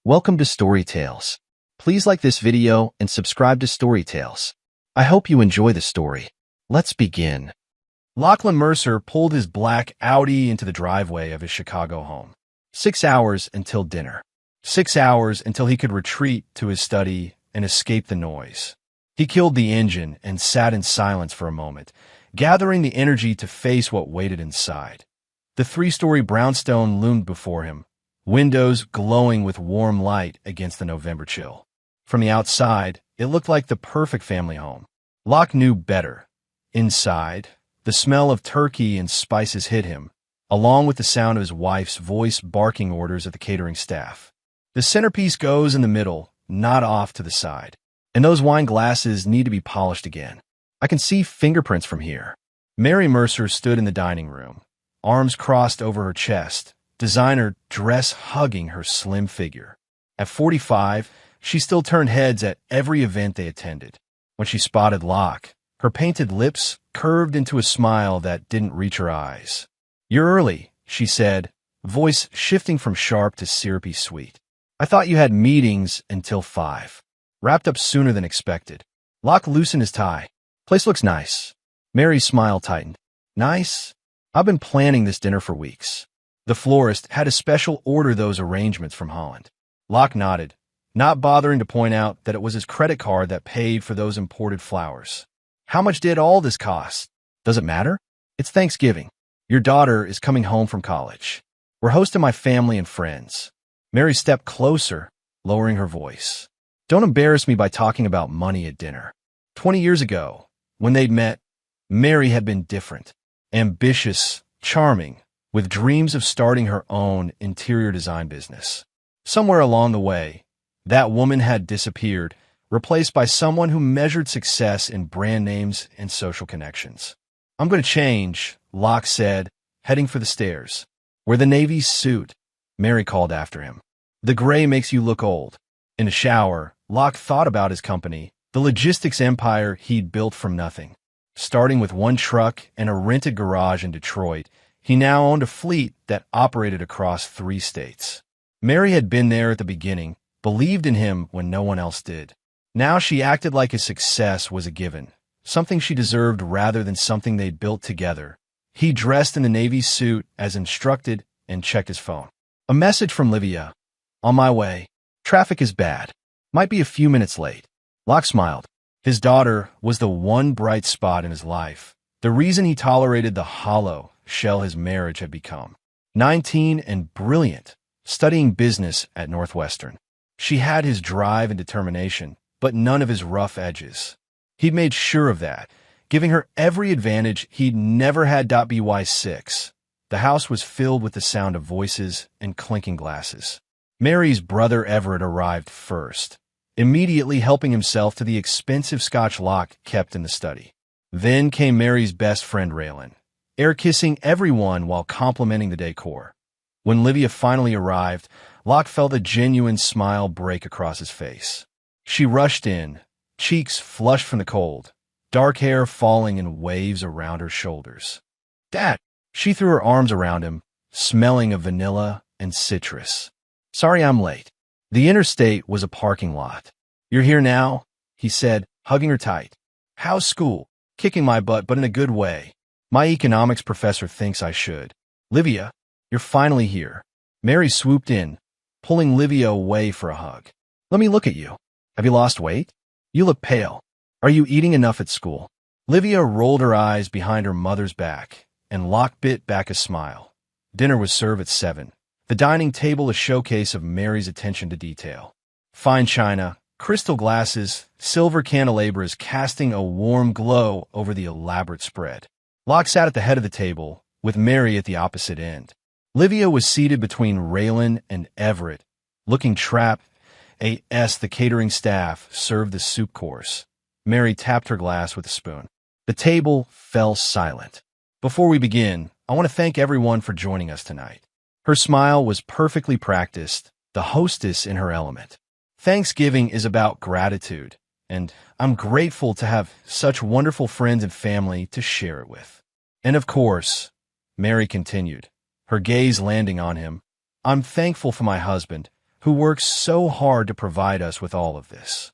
Welcome to Story Tales. Please like this video and subscribe to Story Tales. I hope you enjoy the story. Let's begin. Lachlan Mercer pulled his black Audi into the driveway of his Chicago home. 6 hours until dinner. 6 hours until he could retreat to his study and escape the noise. He killed the engine and sat in silence for a moment, gathering the energy to face what waited inside. The 3-story brownstone loomed before him, windows glowing with warm light against the November chill. From the outside, it looked like the perfect family home. Locke knew better. Inside, the smell of turkey and spices hit him, along with the sound of his wife's voice barking orders at the catering staff. The centerpiece goes in the middle, not off to the side, and those wine glasses need to be polished again. I can see fingerprints from here. Mary Mercer stood in the dining room, arms crossed over her chest, designer dress hugging her slim figure. At 45, she still turned heads at every event they attended. When she spotted Locke, her painted lips curved into a smile that didn't reach her eyes. "You're early," she said, voice shifting from sharp to syrupy sweet. "I thought you had meetings until 5. Wrapped up sooner than expected." Locke loosened his tie. "Place looks nice." Mary's smile tightened. "Nice? I've been planning this dinner for weeks. The florist had a special order those arrangements from Holland." Locke nodded, not bothering to point out that it was his credit card that paid for those imported flowers. "How much did all this cost?" "Does it matter? It's Thanksgiving. Your daughter is coming home from college. We're hosting my family and friends." Mary stepped closer, lowering her voice. "Don't embarrass me by talking about money at dinner." 20 years ago, when they'd met, Mary had been different, ambitious, charming, with dreams of starting her own interior design business. Somewhere along the way, that woman had disappeared, replaced by someone who measured success in brand names and social connections. "I'm going to change," Locke said, heading for the stairs. "Wear the navy suit," Mary called after him. "The gray makes you look old." In the shower, Locke thought about his company, the logistics empire he'd built from nothing. Starting with one truck and a rented garage in Detroit, he now owned a fleet that operated across 3 states. Mary had been there at the beginning, believed in him when no one else did. Now she acted like his success was a given, something she deserved rather than something they'd built together. He dressed in the Navy suit as instructed and checked his phone. A message from Livia. "On my way. Traffic is bad. Might be a few minutes late." Locke smiled. His daughter was the one bright spot in his life, the reason he tolerated the hollow shell his marriage had become. 19 and brilliant, studying business at Northwestern. She had his drive and determination, but none of his rough edges. He'd made sure of that, giving her every advantage he'd never had. By 6, the house was filled with the sound of voices and clinking glasses. Mary's brother Everett arrived first, immediately helping himself to the expensive Scotch Locke kept in the study. Then came Mary's best friend Raylan, air-kissing everyone while complimenting the decor. When Livia finally arrived, Locke felt a genuine smile break across his face. She rushed in, cheeks flushed from the cold, dark hair falling in waves around her shoulders. "Dad!" She threw her arms around him, smelling of vanilla and citrus. "Sorry I'm late." The interstate was a parking lot. "You're here now?" he said, hugging her tight. "How's school?" "Kicking my butt, but in a good way. My economics professor thinks I should." "Livia, you're finally here." Mary swooped in, pulling Livia away for a hug. "Let me look at you. Have you lost weight? You look pale. Are you eating enough at school?" Livia rolled her eyes behind her mother's back, and Locke bit back a smile. Dinner was served at 7. The dining table a showcase of Mary's attention to detail. Fine china, crystal glasses, silver candelabras casting a warm glow over the elaborate spread. Locke sat at the head of the table, with Mary at the opposite end. Livia was seated between Raylan and Everett, looking trapped. The catering staff served the soup course. Mary tapped her glass with a spoon. The table fell silent. "Before we begin, I want to thank everyone for joining us tonight." Her smile was perfectly practiced, the hostess in her element. "Thanksgiving is about gratitude, and I'm grateful to have such wonderful friends and family to share it with. And of course," Mary continued, her gaze landing on him, "I'm thankful for my husband, who works so hard to provide us with all of this."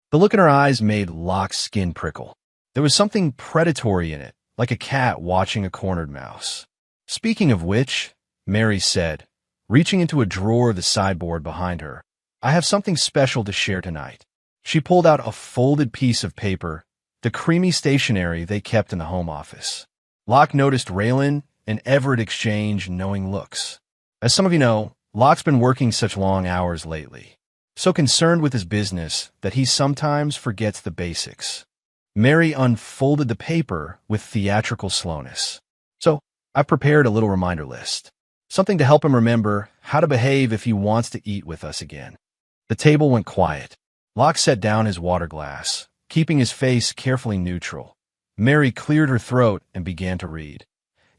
The look in her eyes made Locke's skin prickle. There was something predatory in it, like a cat watching a cornered mouse. "Speaking of which," Mary said, reaching into a drawer of the sideboard behind her, "I have something special to share tonight." She pulled out a folded piece of paper, the creamy stationery they kept in the home office. Locke noticed Raylan and Everett exchange knowing looks. As some of you know, Locke's been working such long hours lately, so concerned with his business that he sometimes forgets the basics. Mary unfolded the paper with theatrical slowness. "So, I've prepared a little reminder list. Something to help him remember how to behave if he wants to eat with us again." The table went quiet. Locke set down his water glass, keeping his face carefully neutral. Mary cleared her throat and began to read.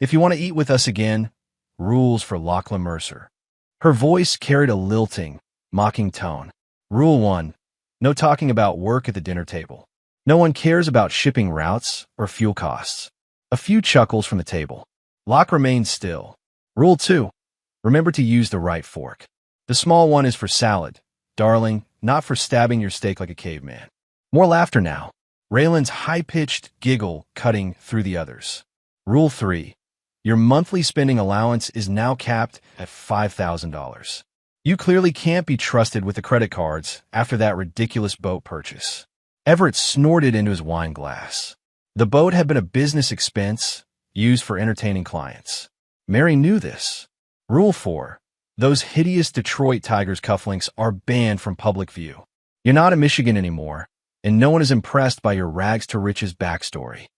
"If you want to eat with us again, rules for Lachlan Mercer." Her voice carried a lilting, mocking tone. "Rule 1. No talking about work at the dinner table. No one cares about shipping routes or fuel costs." A few chuckles from the table. Locke remained still. "Rule 2. Remember to use the right fork. The small one is for salad, darling, not for stabbing your steak like a caveman." More laughter now. Raylan's high-pitched giggle cutting through the others. "Rule 3. Your monthly spending allowance is now capped at $5,000. You clearly can't be trusted with the credit cards after that ridiculous boat purchase." Everett snorted into his wine glass. The boat had been a business expense used for entertaining clients. Mary knew this. "Rule 4. Those hideous Detroit Tigers cufflinks are banned from public view. You're not in Michigan anymore, and no one is impressed by your rags-to-riches backstory."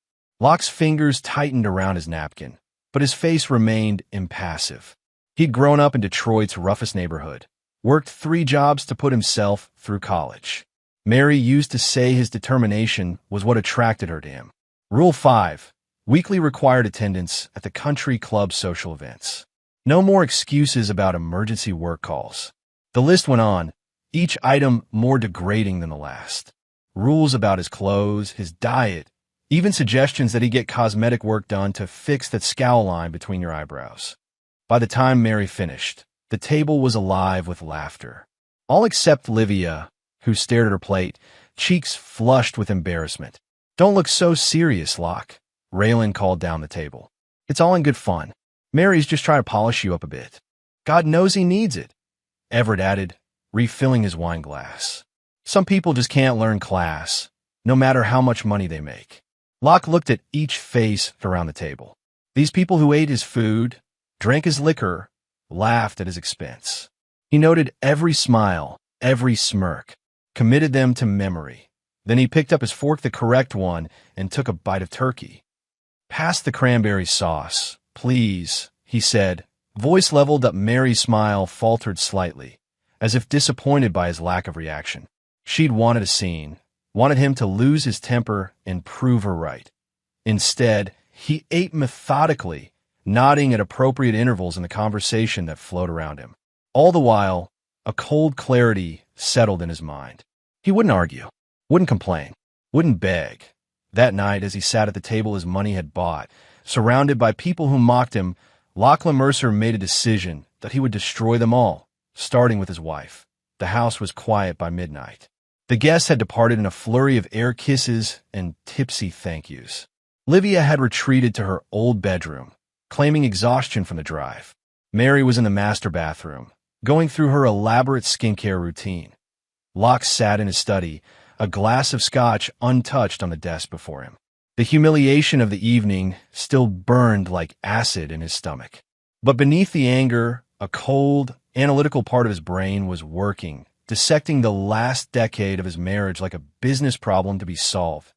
Locke's fingers tightened around his napkin, but his face remained impassive. He'd grown up in Detroit's roughest neighborhood, worked 3 jobs to put himself through college. Mary used to say his determination was what attracted her to him. Rule 5. Weekly required attendance at the country club social events. No more excuses about emergency work calls. The list went on, each item more degrading than the last. Rules about his clothes, his diet, even suggestions that he get cosmetic work done to fix that scowl line between your eyebrows. By the time Mary finished, the table was alive with laughter. All except Livia, who stared at her plate, cheeks flushed with embarrassment. "Don't look so serious, Locke," Raylan called down the table. "It's all in good fun. Mary's just trying to polish you up a bit." "God knows he needs it," Everett added, refilling his wine glass. "Some people just can't learn class, no matter how much money they make." Locke looked at each face around the table. These people who ate his food, drank his liquor, laughed at his expense. He noted every smile, every smirk, committed them to memory. Then he picked up his fork, the correct one, and took a bite of turkey. "Pass the cranberry sauce, please," he said. Voice leveled up. Mary's smile faltered slightly, as if disappointed by his lack of reaction. She'd wanted a scene, wanted him to lose his temper and prove her right. Instead, he ate methodically, nodding at appropriate intervals in the conversation that flowed around him. All the while, a cold clarity settled in his mind. He wouldn't argue, wouldn't complain, wouldn't beg. That night, as he sat at the table his money had bought, surrounded by people who mocked him, Lachlan Mercer made a decision that he would destroy them all, starting with his wife. The house was quiet by midnight. The guests had departed in a flurry of air kisses and tipsy thank yous. Livia had retreated to her old bedroom, claiming exhaustion from the drive. Mary was in the master bathroom, going through her elaborate skincare routine. Locke sat in his study, a glass of scotch untouched on the desk before him. The humiliation of the evening still burned like acid in his stomach. But beneath the anger, a cold, analytical part of his brain was working, dissecting the last decade of his marriage like a business problem to be solved.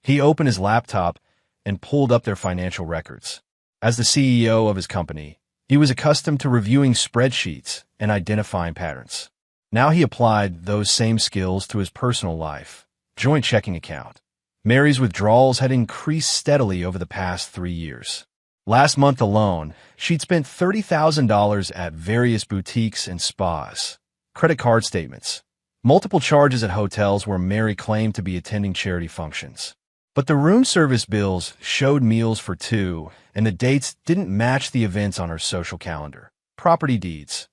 He opened his laptop and pulled up their financial records. As the CEO of his company, he was accustomed to reviewing spreadsheets and identifying patterns. Now he applied those same skills to his personal life. Joint checking account. Mary's withdrawals had increased steadily over the past 3 years. Last month alone, she'd spent $30,000 at various boutiques and spas. Credit card statements. Multiple charges at hotels where Mary claimed to be attending charity functions. But the room service bills showed meals for 2, and the dates didn't match the events on her social calendar. Property deeds.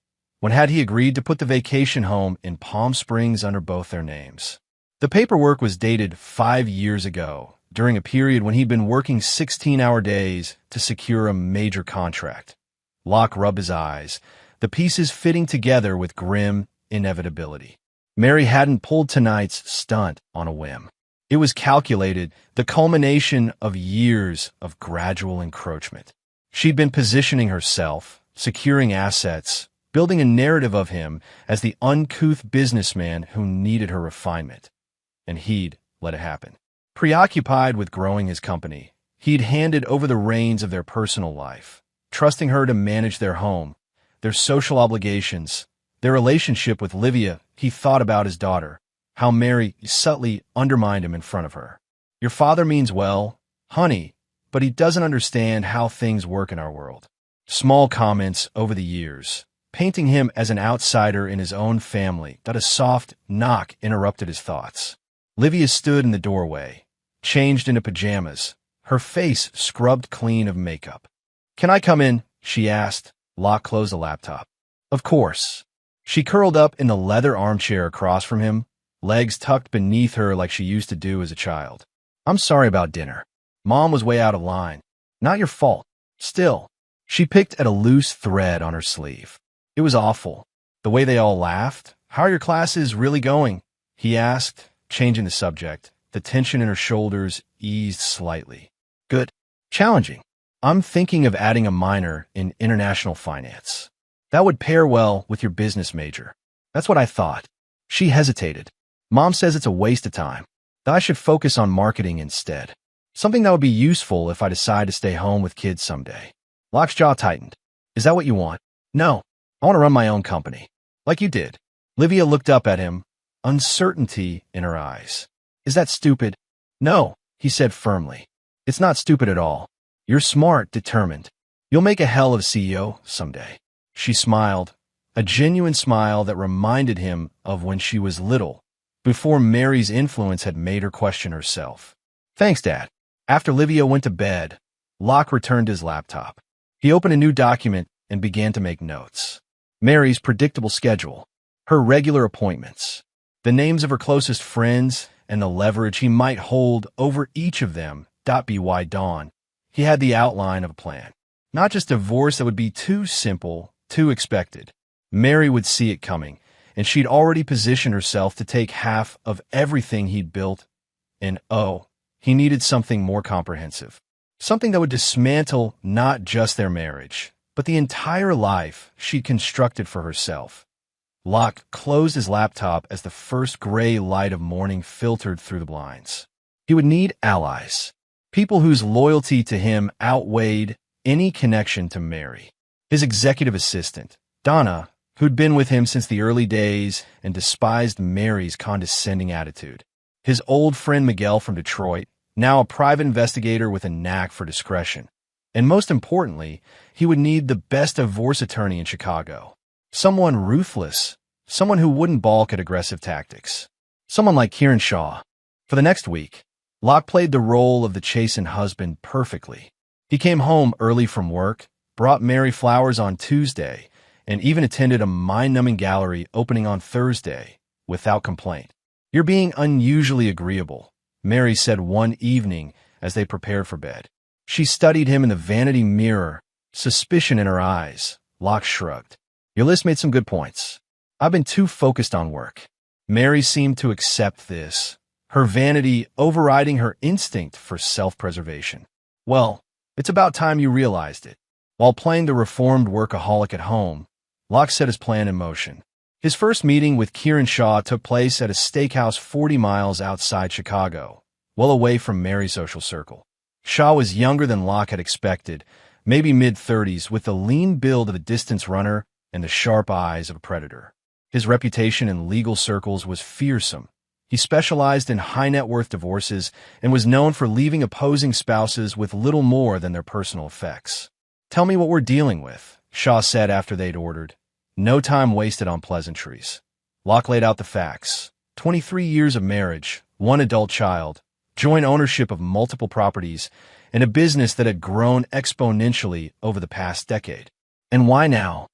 When had he agreed to put the vacation home in Palm Springs under both their names? The paperwork was dated 5 years ago, during a period when he'd been working 16-hour days to secure a major contract. Locke rubbed his eyes, the pieces fitting together with grim inevitability. Mary hadn't pulled tonight's stunt on a whim. It was calculated, the culmination of years of gradual encroachment. She'd been positioning herself, securing assets, building a narrative of him as the uncouth businessman who needed her refinement. And he'd let it happen. Preoccupied with growing his company, he'd handed over the reins of their personal life, trusting her to manage their home, their social obligations, their relationship with Livia. He thought about his daughter, how Mary subtly undermined him in front of her. Your father means well, honey, but he doesn't understand how things work in our world. Small comments over the years, painting him as an outsider in his own family, that a soft knock interrupted his thoughts. Livia stood in the doorway, changed into pajamas, her face scrubbed clean of makeup. "Can I come in?" she asked. Locke closed the laptop. "Of course." She curled up in the leather armchair across from him, legs tucked beneath her like she used to do as a child. "I'm sorry about dinner. Mom was way out of line. Not your fault. Still." She picked at a loose thread on her sleeve. "It was awful. The way they all laughed. How are your classes really going?" he asked, changing the subject. The tension in her shoulders eased slightly. "Good. Challenging. I'm thinking of adding a minor in international finance. That would pair well with your business major." "That's what I thought." She hesitated. "Mom says it's a waste of time, that I should focus on marketing instead. Something that would be useful if I decide to stay home with kids someday." Locke's jaw tightened. "Is that what you want?" "No. I want to run my own company. Like you did." Livia looked up at him, uncertainty in her eyes. "Is that stupid?" "No," he said firmly. "It's not stupid at all. You're smart, determined. You'll make a hell of a CEO someday." She smiled, a genuine smile that reminded him of when she was little, before Mary's influence had made her question herself. "Thanks, Dad." After Livia went to bed, Locke returned to his laptop. He opened a new document and began to make notes. Mary's predictable schedule, her regular appointments, the names of her closest friends, and the leverage he might hold over each of them. By dawn, he had the outline of a plan. Not just a divorce that would be too simple, too expected. Mary would see it coming, and she'd already positioned herself to take half of everything he'd built. And he needed something more comprehensive. Something that would dismantle not just their marriage, but the entire life she'd constructed for herself. Locke closed his laptop as the first gray light of morning filtered through the blinds. He would need allies, people whose loyalty to him outweighed any connection to Mary. His executive assistant, Donna, who'd been with him since the early days and despised Mary's condescending attitude. His old friend Miguel from Detroit, now a private investigator with a knack for discretion. And most importantly, he would need the best divorce attorney in Chicago. Someone ruthless, someone who wouldn't balk at aggressive tactics. Someone like Kieran Shaw. For the next week, Locke played the role of the chastened husband perfectly. He came home early from work, brought Mary flowers on Tuesday, and even attended a mind-numbing gallery opening on Thursday, without complaint. "You're being unusually agreeable," Mary said one evening as they prepared for bed. She studied him in the vanity mirror, suspicion in her eyes. Locke shrugged. "Your list made some good points. I've been too focused on work." Mary seemed to accept this, her vanity overriding her instinct for self-preservation. "Well, it's about time you realized it." While playing the reformed workaholic at home, Locke set his plan in motion. His first meeting with Kieran Shaw took place at a steakhouse 40 miles outside Chicago, well away from Mary's social circle. Shaw was younger than Locke had expected, maybe mid-30s, with the lean build of a distance runner and the sharp eyes of a predator. His reputation in legal circles was fearsome. He specialized in high-net-worth divorces and was known for leaving opposing spouses with little more than their personal effects. "Tell me what we're dealing with," Shaw said after they'd ordered. No time wasted on pleasantries. Locke laid out the facts. 23 years of marriage, 1 adult child, joint ownership of multiple properties, and a business that had grown exponentially over the past decade. And why now?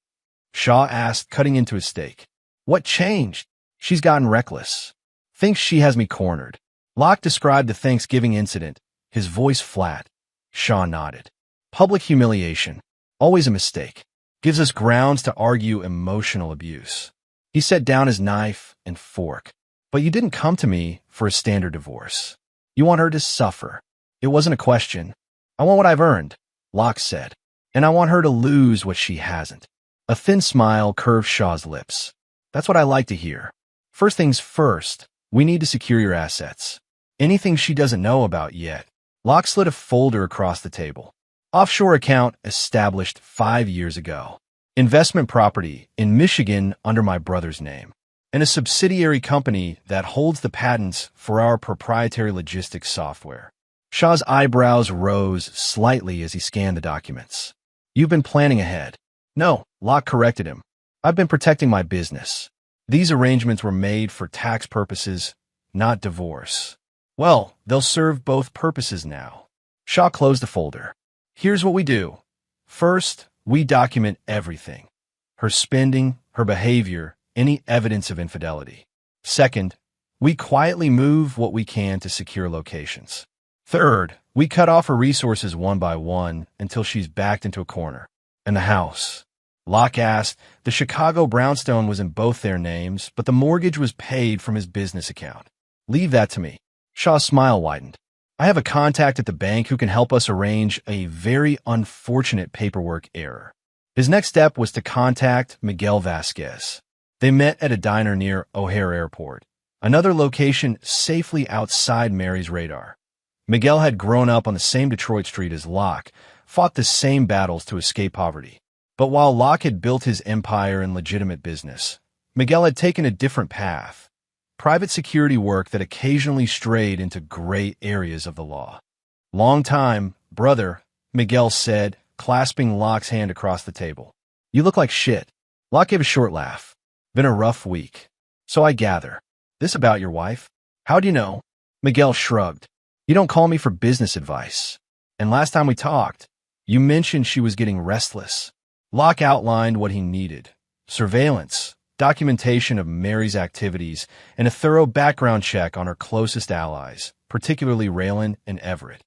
Shaw asked, cutting into his steak. What changed? She's gotten reckless. Thinks she has me cornered. Locke described the Thanksgiving incident, his voice flat. Shaw nodded. Public humiliation. Always a mistake. Gives us grounds to argue emotional abuse. He set down his knife and fork. But you didn't come to me for a standard divorce. You want her to suffer. It wasn't a question. I want what I've earned, Locke said. And I want her to lose what she hasn't. A thin smile curved Shaw's lips. That's what I like to hear. First things first, we need to secure your assets. Anything she doesn't know about yet. Locke slid a folder across the table. Offshore account established 5 years ago. Investment property in Michigan under my brother's name. And a subsidiary company that holds the patents for our proprietary logistics software. Shaw's eyebrows rose slightly as he scanned the documents. You've been planning ahead. No, Locke corrected him. I've been protecting my business. These arrangements were made for tax purposes, not divorce. Well, they'll serve both purposes now. Shaw closed the folder. Here's what we do. First, we document everything. Her spending, her behavior, any evidence of infidelity. Second, we quietly move what we can to secure locations. Third, we cut off her resources one by one until she's backed into a corner. And the house. Locke asked, the Chicago brownstone was in both their names, but the mortgage was paid from his business account. Leave that to me. Shaw's smile widened. I have a contact at the bank who can help us arrange a very unfortunate paperwork error. His next step was to contact Miguel Vasquez. They met at a diner near O'Hare Airport, another location safely outside Mary's radar. Miguel had grown up on the same Detroit street as Locke, fought the same battles to escape poverty. But while Locke had built his empire in legitimate business, Miguel had taken a different path. Private security work that occasionally strayed into gray areas of the law. Long time, brother, Miguel said, clasping Locke's hand across the table. You look like shit. Locke gave a short laugh. Been a rough week. So I gather. This about your wife? How do you know? Miguel shrugged. You don't call me for business advice. And last time we talked, you mentioned she was getting restless. Locke outlined what he needed. Surveillance, documentation of Mary's activities, and a thorough background check on her closest allies, particularly Raylan and Everett.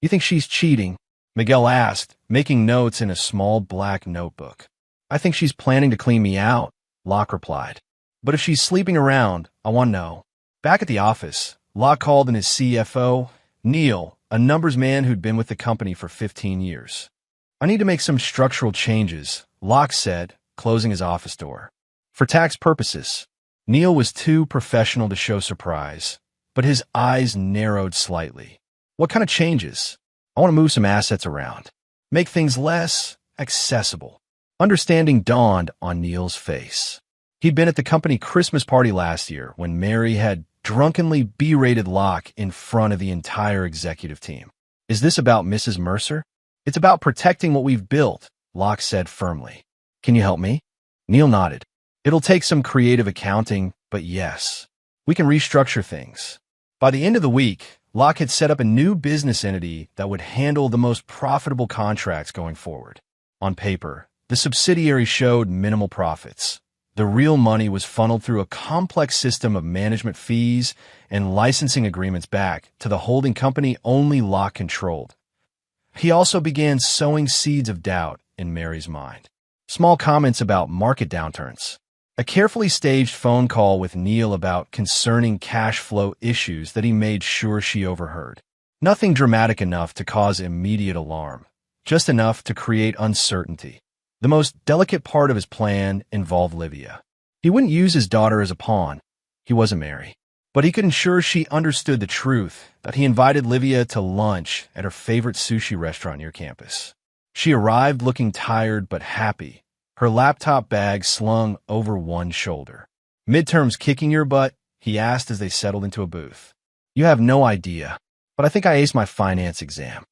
You think she's cheating? Miguel asked, making notes in a small black notebook. I think she's planning to clean me out, Locke replied. But if she's sleeping around, I want to know. Back at the office, Locke called in his CFO, Neil, a numbers man who'd been with the company for 15 years. I need to make some structural changes, Locke said, closing his office door. For tax purposes. Neil was too professional to show surprise, but his eyes narrowed slightly. What kind of changes? I want to move some assets around. Make things less accessible. Understanding dawned on Neil's face. He'd been at the company Christmas party last year when Mary had drunkenly berated Locke in front of the entire executive team. Is this about Mrs. Mercer? It's about protecting what we've built, Locke said firmly. Can you help me? Neil nodded. It'll take some creative accounting, but yes, we can restructure things. By the end of the week, Locke had set up a new business entity that would handle the most profitable contracts going forward. On paper, the subsidiary showed minimal profits. The real money was funneled through a complex system of management fees and licensing agreements back to the holding company only Locke controlled. He also began sowing seeds of doubt in Mary's mind. Small comments about market downturns. A carefully staged phone call with Neil about concerning cash flow issues that he made sure she overheard. Nothing dramatic enough to cause immediate alarm, just enough to create uncertainty. The most delicate part of his plan involved Livia. He wouldn't use his daughter as a pawn. He wasn't Mary. But he could ensure she understood the truth that he invited Livia to lunch at her favorite sushi restaurant near campus. She arrived looking tired but happy, her laptop bag slung over one shoulder. Midterms kicking your butt? He asked as they settled into a booth. You have no idea, but I think I aced my finance exam.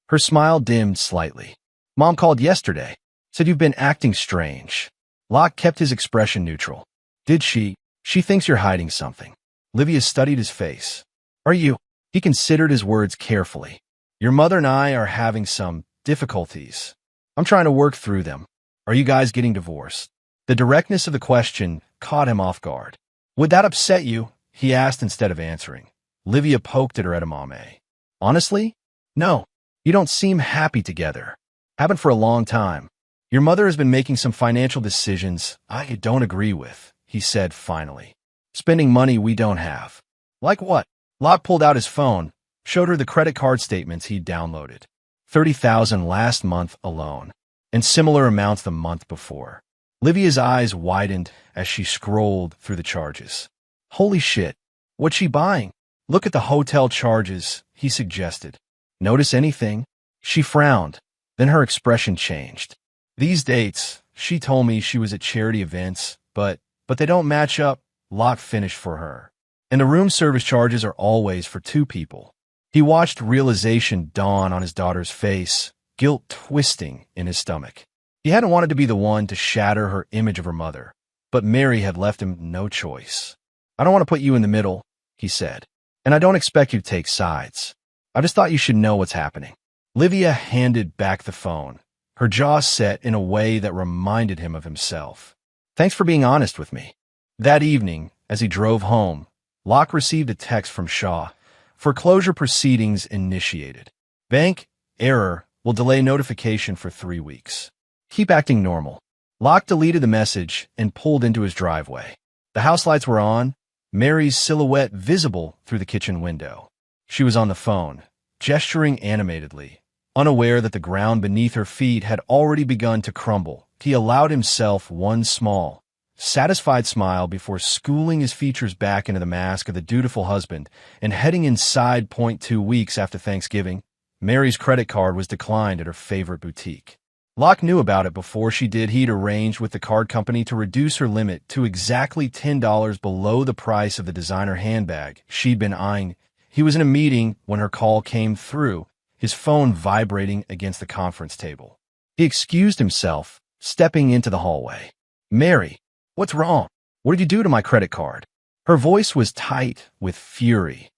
Her smile dimmed slightly. Mom called yesterday, said you've been acting strange. Locke kept his expression neutral. Did she? She thinks you're hiding something. Livia studied his face. Are you? He considered his words carefully. Your mother and I are having some difficulties. I'm trying to work through them. Are you guys getting divorced? The directness of the question caught him off guard. Would that upset you? He asked instead of answering. Livia poked at her edamame. Honestly? No. You don't seem happy together. Haven't for a long time. Your mother has been making some financial decisions I don't agree with, he said finally. Spending money we don't have. Like what? Locke pulled out his phone, showed her the credit card statements he'd downloaded. $30,000 last month alone, and similar amounts the month before. Livia's eyes widened as she scrolled through the charges. Holy shit, what's she buying? Look at the hotel charges, he suggested. Notice anything? She frowned, then her expression changed. These dates, she told me she was at charity events, but they don't match up, Locke finished for her. And the room service charges are always for 2 people. He watched realization dawn on his daughter's face, guilt twisting in his stomach. He hadn't wanted to be the one to shatter her image of her mother, but Mary had left him no choice. I don't want to put you in the middle, he said, and I don't expect you to take sides. I just thought you should know what's happening. Livia handed back the phone, her jaw set in a way that reminded him of himself. Thanks for being honest with me. That evening, as he drove home, Locke received a text from Shaw. Foreclosure proceedings initiated. Bank error will delay notification for 3 weeks. Keep acting normal. Locke deleted the message and pulled into his driveway. The house lights were on, Mary's silhouette visible through the kitchen window. She was on the phone, gesturing animatedly. Unaware that the ground beneath her feet had already begun to crumble, he allowed himself one small, satisfied smile before schooling his features back into the mask of the dutiful husband and heading inside. 2 weeks after Thanksgiving, Mary's credit card was declined at her favorite boutique. Locke knew about it before she did. He'd arranged with the card company to reduce her limit to exactly $10 below the price of the designer handbag she'd been eyeing. He was in a meeting when her call came through, his phone vibrating against the conference table. He excused himself, stepping into the hallway. Mary, what's wrong? What did you do to my credit card? Her voice was tight with fury.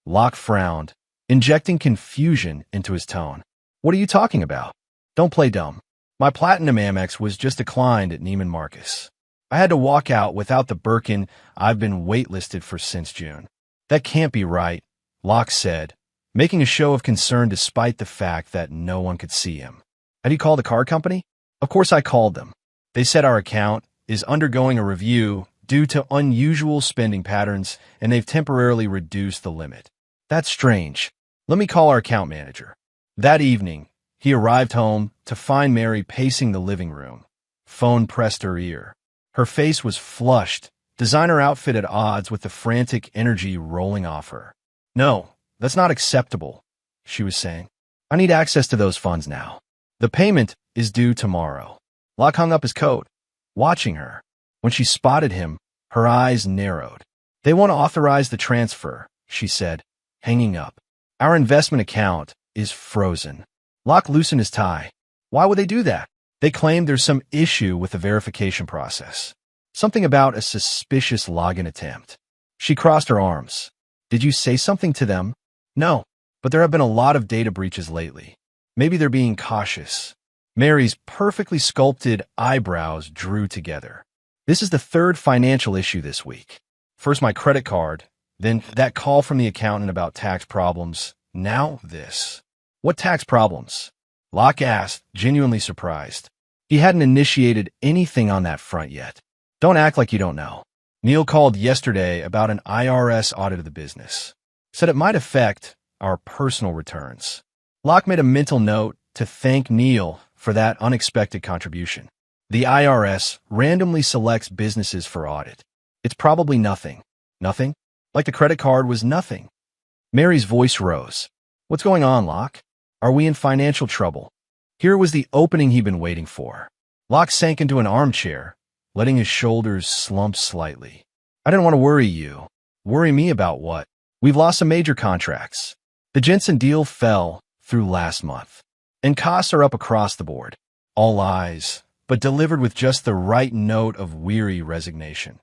Locke frowned, injecting confusion into his tone. What are you talking about? Don't play dumb. My Platinum Amex was just declined at Neiman Marcus. I had to walk out without the Birkin I've been waitlisted for since June. That can't be right, Locke said, making a show of concern despite the fact that no one could see him. Had you called the card company? Of course I called them. They said our account is undergoing a review due to unusual spending patterns, and they've temporarily reduced the limit. That's strange. Let me call our account manager. That evening, he arrived home to find Mary pacing the living room. Phone pressed her ear. Her face was flushed, designer outfit at odds with the frantic energy rolling off her. No, that's not acceptable, she was saying. I need access to those funds now. The payment is due tomorrow. Locke hung up his coat, watching her. When she spotted him, her eyes narrowed. They won't authorize the transfer, she said, hanging up. Our investment account is frozen. Locke loosened his tie. Why would they do that? They claim there's some issue with the verification process. Something about a suspicious login attempt. She crossed her arms. Did you say something to them? No, but there have been a lot of data breaches lately. Maybe they're being cautious. Mary's perfectly sculpted eyebrows drew together. This is the 3rd financial issue this week. First my credit card, then that call from the accountant about tax problems, now this. What tax problems? Locke asked, genuinely surprised. He hadn't initiated anything on that front yet. Don't act like you don't know. Neil called yesterday about an IRS audit of the business. Said it might affect our personal returns. Locke made a mental note to thank Neil for that unexpected contribution. The IRS randomly selects businesses for audit. It's probably nothing. Nothing? Like the credit card was nothing. Mary's voice rose. What's going on, Locke? Are we in financial trouble? Here was the opening he'd been waiting for. Locke sank into an armchair, letting his shoulders slump slightly. I didn't want to worry you. Worry me about what? We've lost some major contracts. The Jensen deal fell through last month, and costs are up across the board. All lies, but delivered with just the right note of weary resignation.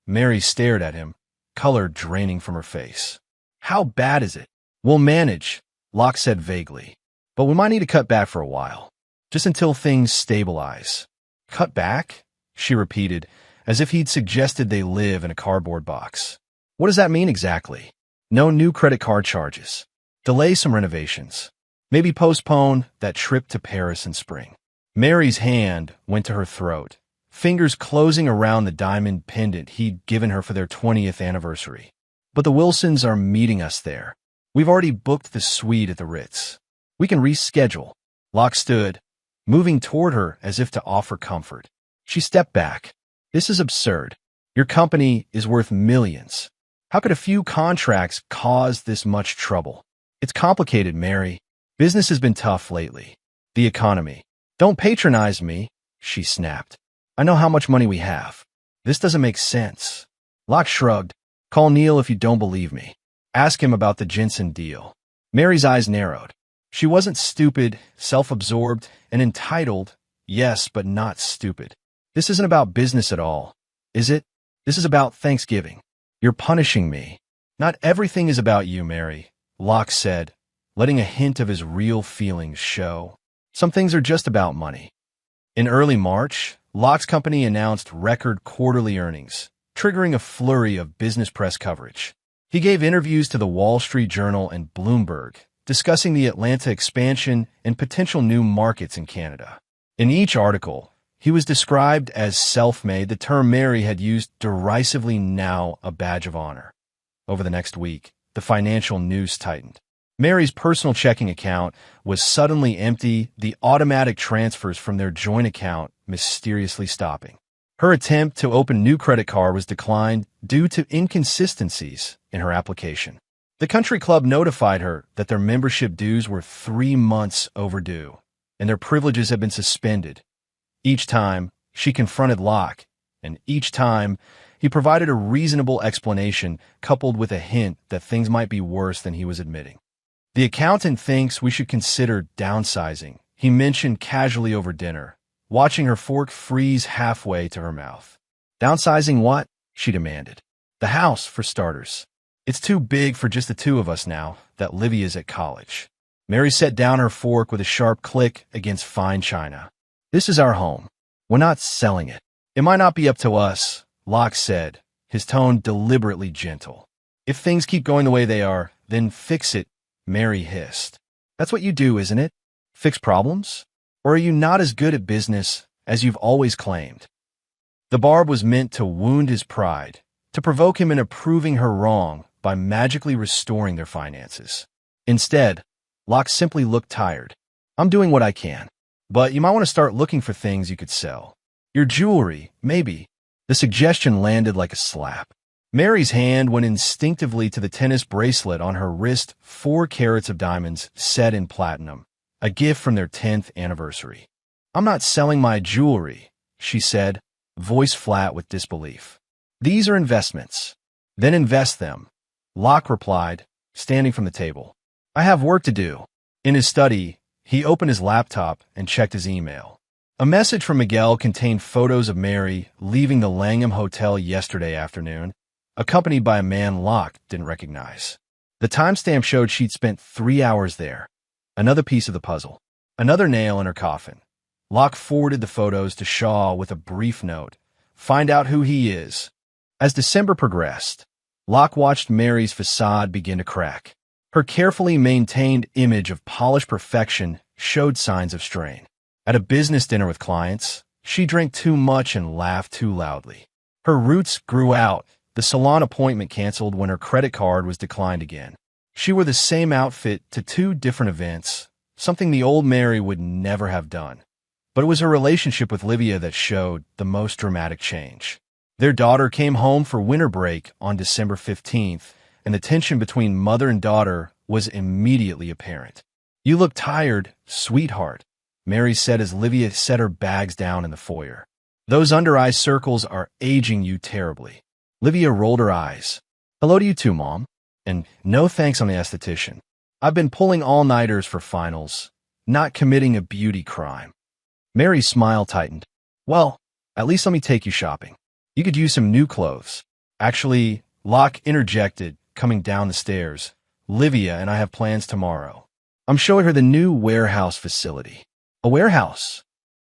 Mary stared at him, color draining from her face. How bad is it? We'll manage, Locke said vaguely. But we might need to cut back for a while, just until things stabilize. Cut back? she repeated, as if he'd suggested they live in a cardboard box. What does that mean exactly? No new credit card charges. Delay some renovations. Maybe postpone that trip to Paris in spring. Mary's hand went to her throat, fingers closing around the diamond pendant he'd given her for their 20th anniversary. But the Wilsons are meeting us there. We've already booked the suite at the Ritz. We can reschedule. Locke stood, moving toward her as if to offer comfort. She stepped back. This is absurd. Your company is worth millions. How could a few contracts cause this much trouble? It's complicated, Mary. Business has been tough lately. The economy. Don't patronize me, she snapped. I know how much money we have. This doesn't make sense. Locke shrugged. Call Neil if you don't believe me. Ask him about the Jensen deal. Mary's eyes narrowed. She wasn't stupid, self-absorbed, and entitled. Yes, but not stupid. This isn't about business at all, is it? This is about Thanksgiving. You're punishing me. Not everything is about you, Mary, Locke said, letting a hint of his real feelings show. Some things are just about money. In early March, Locke's company announced record quarterly earnings, triggering a flurry of business press coverage. He gave interviews to the Wall Street Journal and Bloomberg, discussing the Atlanta expansion and potential new markets in Canada. In each article, he was described as self-made, the term Mary had used derisively, now a badge of honor. Over the next week, the financial noose tightened. Mary's personal checking account was suddenly empty, the automatic transfers from their joint account mysteriously stopping. Her attempt to open a new credit card was declined due to inconsistencies in her application. The country club notified her that their membership dues were 3 months overdue, and their privileges had been suspended. Each time, she confronted Locke, and each time, he provided a reasonable explanation coupled with a hint that things might be worse than he was admitting. The accountant thinks we should consider downsizing, he mentioned casually over dinner, watching her fork freeze halfway to her mouth. Downsizing what? She demanded. The house, for starters. It's too big for just the two of us now that Livia's at college. Mary set down her fork with a sharp click against fine china. This is our home. We're not selling it. It might not be up to us, Locke said, his tone deliberately gentle. If things keep going the way they are, then fix it, Mary hissed. That's what you do, isn't it? Fix problems? Or are you not as good at business as you've always claimed? The barb was meant to wound his pride, to provoke him into proving her wrong by magically restoring their finances. Instead, Locke simply looked tired. I'm doing what I can, but you might want to start looking for things you could sell. Your jewelry, maybe. The suggestion landed like a slap. Mary's hand went instinctively to the tennis bracelet on her wrist, 4 carats of diamonds set in platinum, a gift from their 10th anniversary. I'm not selling my jewelry, she said, voice flat with disbelief. These are investments. Then invest them, Locke replied, standing from the table. I have work to do. In his study, he opened his laptop and checked his email. A message from Miguel contained photos of Mary leaving the Langham Hotel yesterday afternoon, accompanied by a man Locke didn't recognize. The timestamp showed she'd spent 3 hours there. Another piece of the puzzle. Another nail in her coffin. Locke forwarded the photos to Shaw with a brief note. Find out who he is. As December progressed, Locke watched Mary's facade begin to crack. Her carefully maintained image of polished perfection showed signs of strain. At a business dinner with clients, she drank too much and laughed too loudly. Her roots grew out, the salon appointment canceled when her credit card was declined again. She wore the same outfit to 2 different events, something the old Mary would never have done. But it was her relationship with Livia that showed the most dramatic change. Their daughter came home for winter break on December 15th, and the tension between mother and daughter was immediately apparent. You look tired, sweetheart, Mary said as Livia set her bags down in the foyer. Those under-eye circles are aging you terribly. Livia rolled her eyes. Hello to you too, Mom. And no thanks on the esthetician. I've been pulling all-nighters for finals, not committing a beauty crime. Mary's smile tightened. Well, at least let me take you shopping. You could use some new clothes. Actually, Locke interjected, coming down the stairs. Livia and I have plans tomorrow. I'm showing her the new warehouse facility. A warehouse?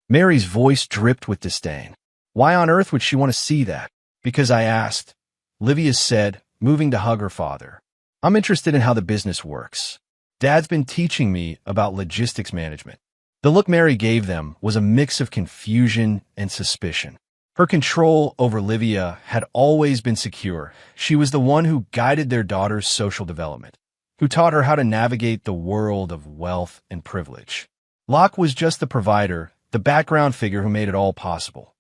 Mary's voice dripped with disdain. Why on earth would she want to see that? Because I asked, Livia said, moving to hug her father. I'm interested in how the business works. Dad's been teaching me about logistics management. The look Mary gave them was a mix of confusion and suspicion. Her control over Livia had always been secure. She was the one who guided their daughter's social development, who taught her how to navigate the world of wealth and privilege. Locke was just the provider, the background figure who made it all possible.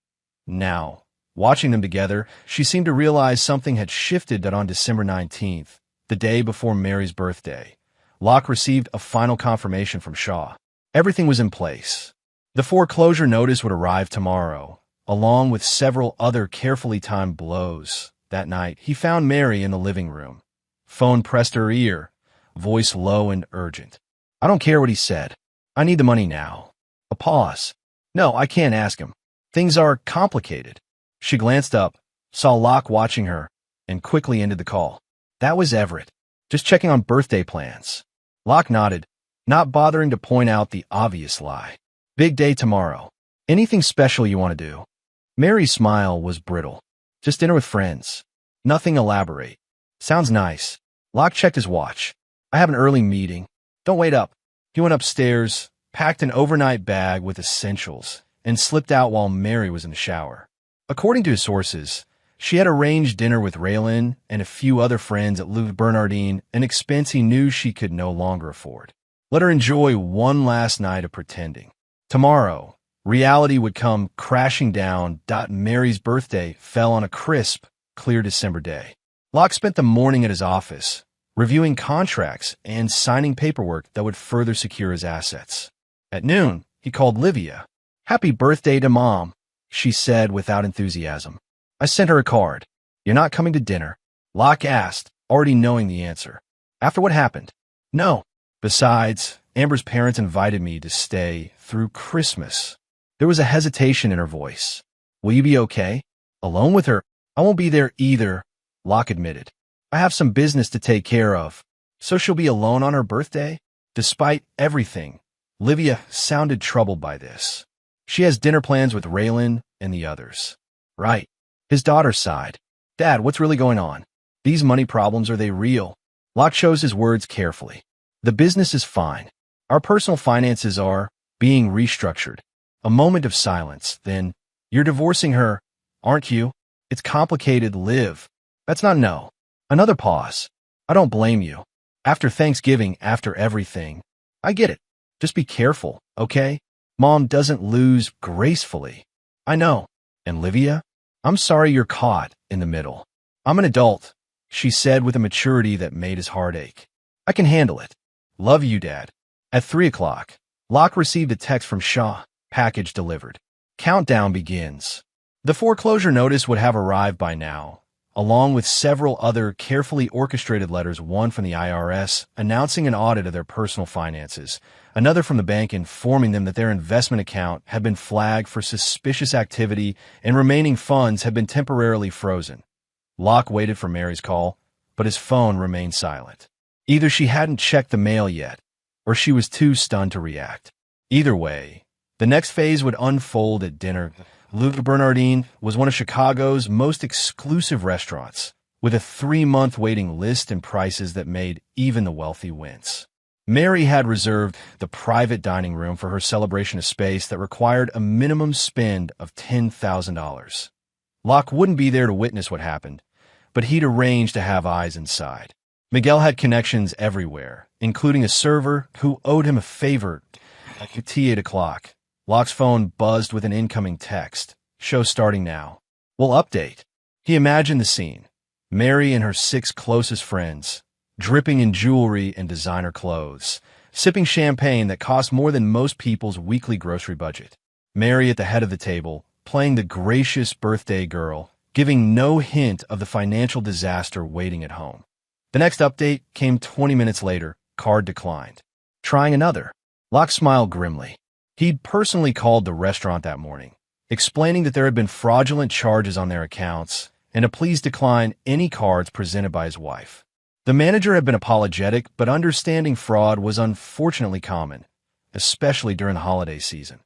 Now, watching them together, she seemed to realize something had shifted. That on December 19th, the day before Mary's birthday, Locke received a final confirmation from Shaw. Everything was in place. The foreclosure notice would arrive tomorrow, along with several other carefully timed blows. That night, he found Mary in the living room. Phone pressed to her ear, voice low and urgent. I don't care what he said. I need the money now. A pause. No, I can't ask him. Things are complicated. She glanced up, saw Locke watching her, and quickly ended the call. That was Everett. Just checking on birthday plans. Locke nodded, not bothering to point out the obvious lie. Big day tomorrow. Anything special you want to do? Mary's smile was brittle. Just dinner with friends. Nothing elaborate. Sounds nice. Locke checked his watch. I have an early meeting. Don't wait up. He went upstairs, packed an overnight bag with essentials, and slipped out while Mary was in the shower. According to his sources, she had arranged dinner with Raylan and a few other friends at Le Bernardin, an expense he knew she could no longer afford. Let her enjoy one last night of pretending. Tomorrow, reality would come crashing down. Mary's birthday fell on a crisp, clear December day. Locke spent the morning at his office, reviewing contracts and signing paperwork that would further secure his assets. At noon, he called Livia. Happy birthday to Mom, she said without enthusiasm. I sent her a card. You're not coming to dinner? Locke asked, already knowing the answer. After what happened? No. Besides, Amber's parents invited me to stay through Christmas. There was a hesitation in her voice. Will you be okay? Alone with her? I won't be there either, Locke admitted. I have some business to take care of. So she'll be alone on her birthday? Despite everything, Livia sounded troubled by this. She has dinner plans with Raylan and the others. Right. His daughter sighed. Dad, what's really going on? These money problems, are they real? Locke chose his words carefully. The business is fine. Our personal finances are being restructured. A moment of silence. Then, you're divorcing her, aren't you? It's complicated, Liv. That's not no. Another pause. I don't blame you. After Thanksgiving, after everything. I get it. Just be careful, okay? Mom doesn't lose gracefully. I know. And Livia? I'm sorry you're caught in the middle. I'm an adult, she said with a maturity that made his heart ache. I can handle it. Love you, Dad. At 3 o'clock, Locke received a text from Shaw. Package delivered. Countdown begins. The foreclosure notice would have arrived by now, along with several other carefully orchestrated letters, one from the IRS announcing an audit of their personal finances, another from the bank informing them that their investment account had been flagged for suspicious activity and remaining funds had been temporarily frozen. Locke waited for Mary's call, but his phone remained silent. Either she hadn't checked the mail yet, or she was too stunned to react. Either way, the next phase would unfold at dinner. Le Bernardin was one of Chicago's most exclusive restaurants, with a 3-month waiting list and prices that made even the wealthy wince. Mary had reserved the private dining room for her celebration of space that required a minimum spend of $10,000. Locke wouldn't be there to witness what happened, but he'd arranged to have eyes inside. Miguel had connections everywhere, including a server who owed him a favor at 8 o'clock. Locke's phone buzzed with an incoming text. Show starting now. We'll update. He imagined the scene. Mary and her 6 closest friends, dripping in jewelry and designer clothes, sipping champagne that cost more than most people's weekly grocery budget. Mary at the head of the table, playing the gracious birthday girl, giving no hint of the financial disaster waiting at home. The next update came 20 minutes later. Card declined. Trying another. Locke smiled grimly. He'd personally called the restaurant that morning, explaining that there had been fraudulent charges on their accounts and to please decline any cards presented by his wife. The manager had been apologetic, but understanding fraud was unfortunately common, especially during the holiday season.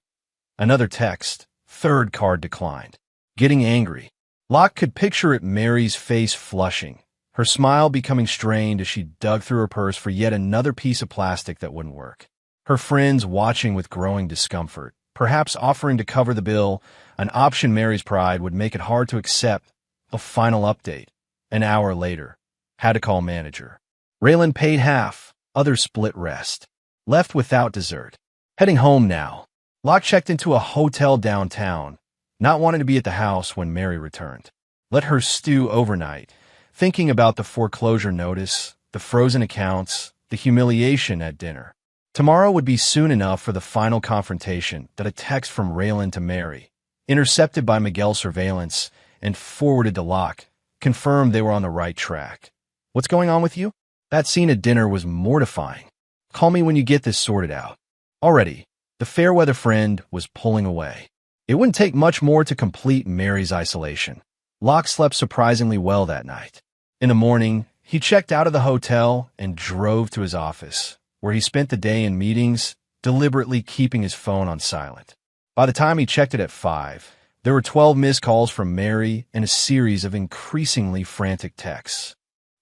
Another text. 3rd card declined. getting angry. Locke could picture it, Mary's face flushing, her smile becoming strained as she dug through her purse for yet another piece of plastic that wouldn't work. Her friends watching with growing discomfort, perhaps offering to cover the bill, an option Mary's pride would make it hard to accept. A final update. An hour later. Had to call manager. Raylan paid half, others split rest. Left without dessert. Heading home now. Locke checked into a hotel downtown, not wanting to be at the house when Mary returned. Let her stew overnight, thinking about the foreclosure notice, the frozen accounts, the humiliation at dinner. Tomorrow would be soon enough for the final confrontation that a text from Raylan to Mary, intercepted by Miguel's surveillance and forwarded to Locke, confirmed they were on the right track. What's going on with you? That scene at dinner was mortifying. Call me when you get this sorted out. Already, the fair-weather friend was pulling away. It wouldn't take much more to complete Mary's isolation. Locke slept surprisingly well that night. In the morning, he checked out of the hotel and drove to his office, where he spent the day in meetings, deliberately keeping his phone on silent. By the time he checked it at 5, there were 12 missed calls from Mary and a series of increasingly frantic texts.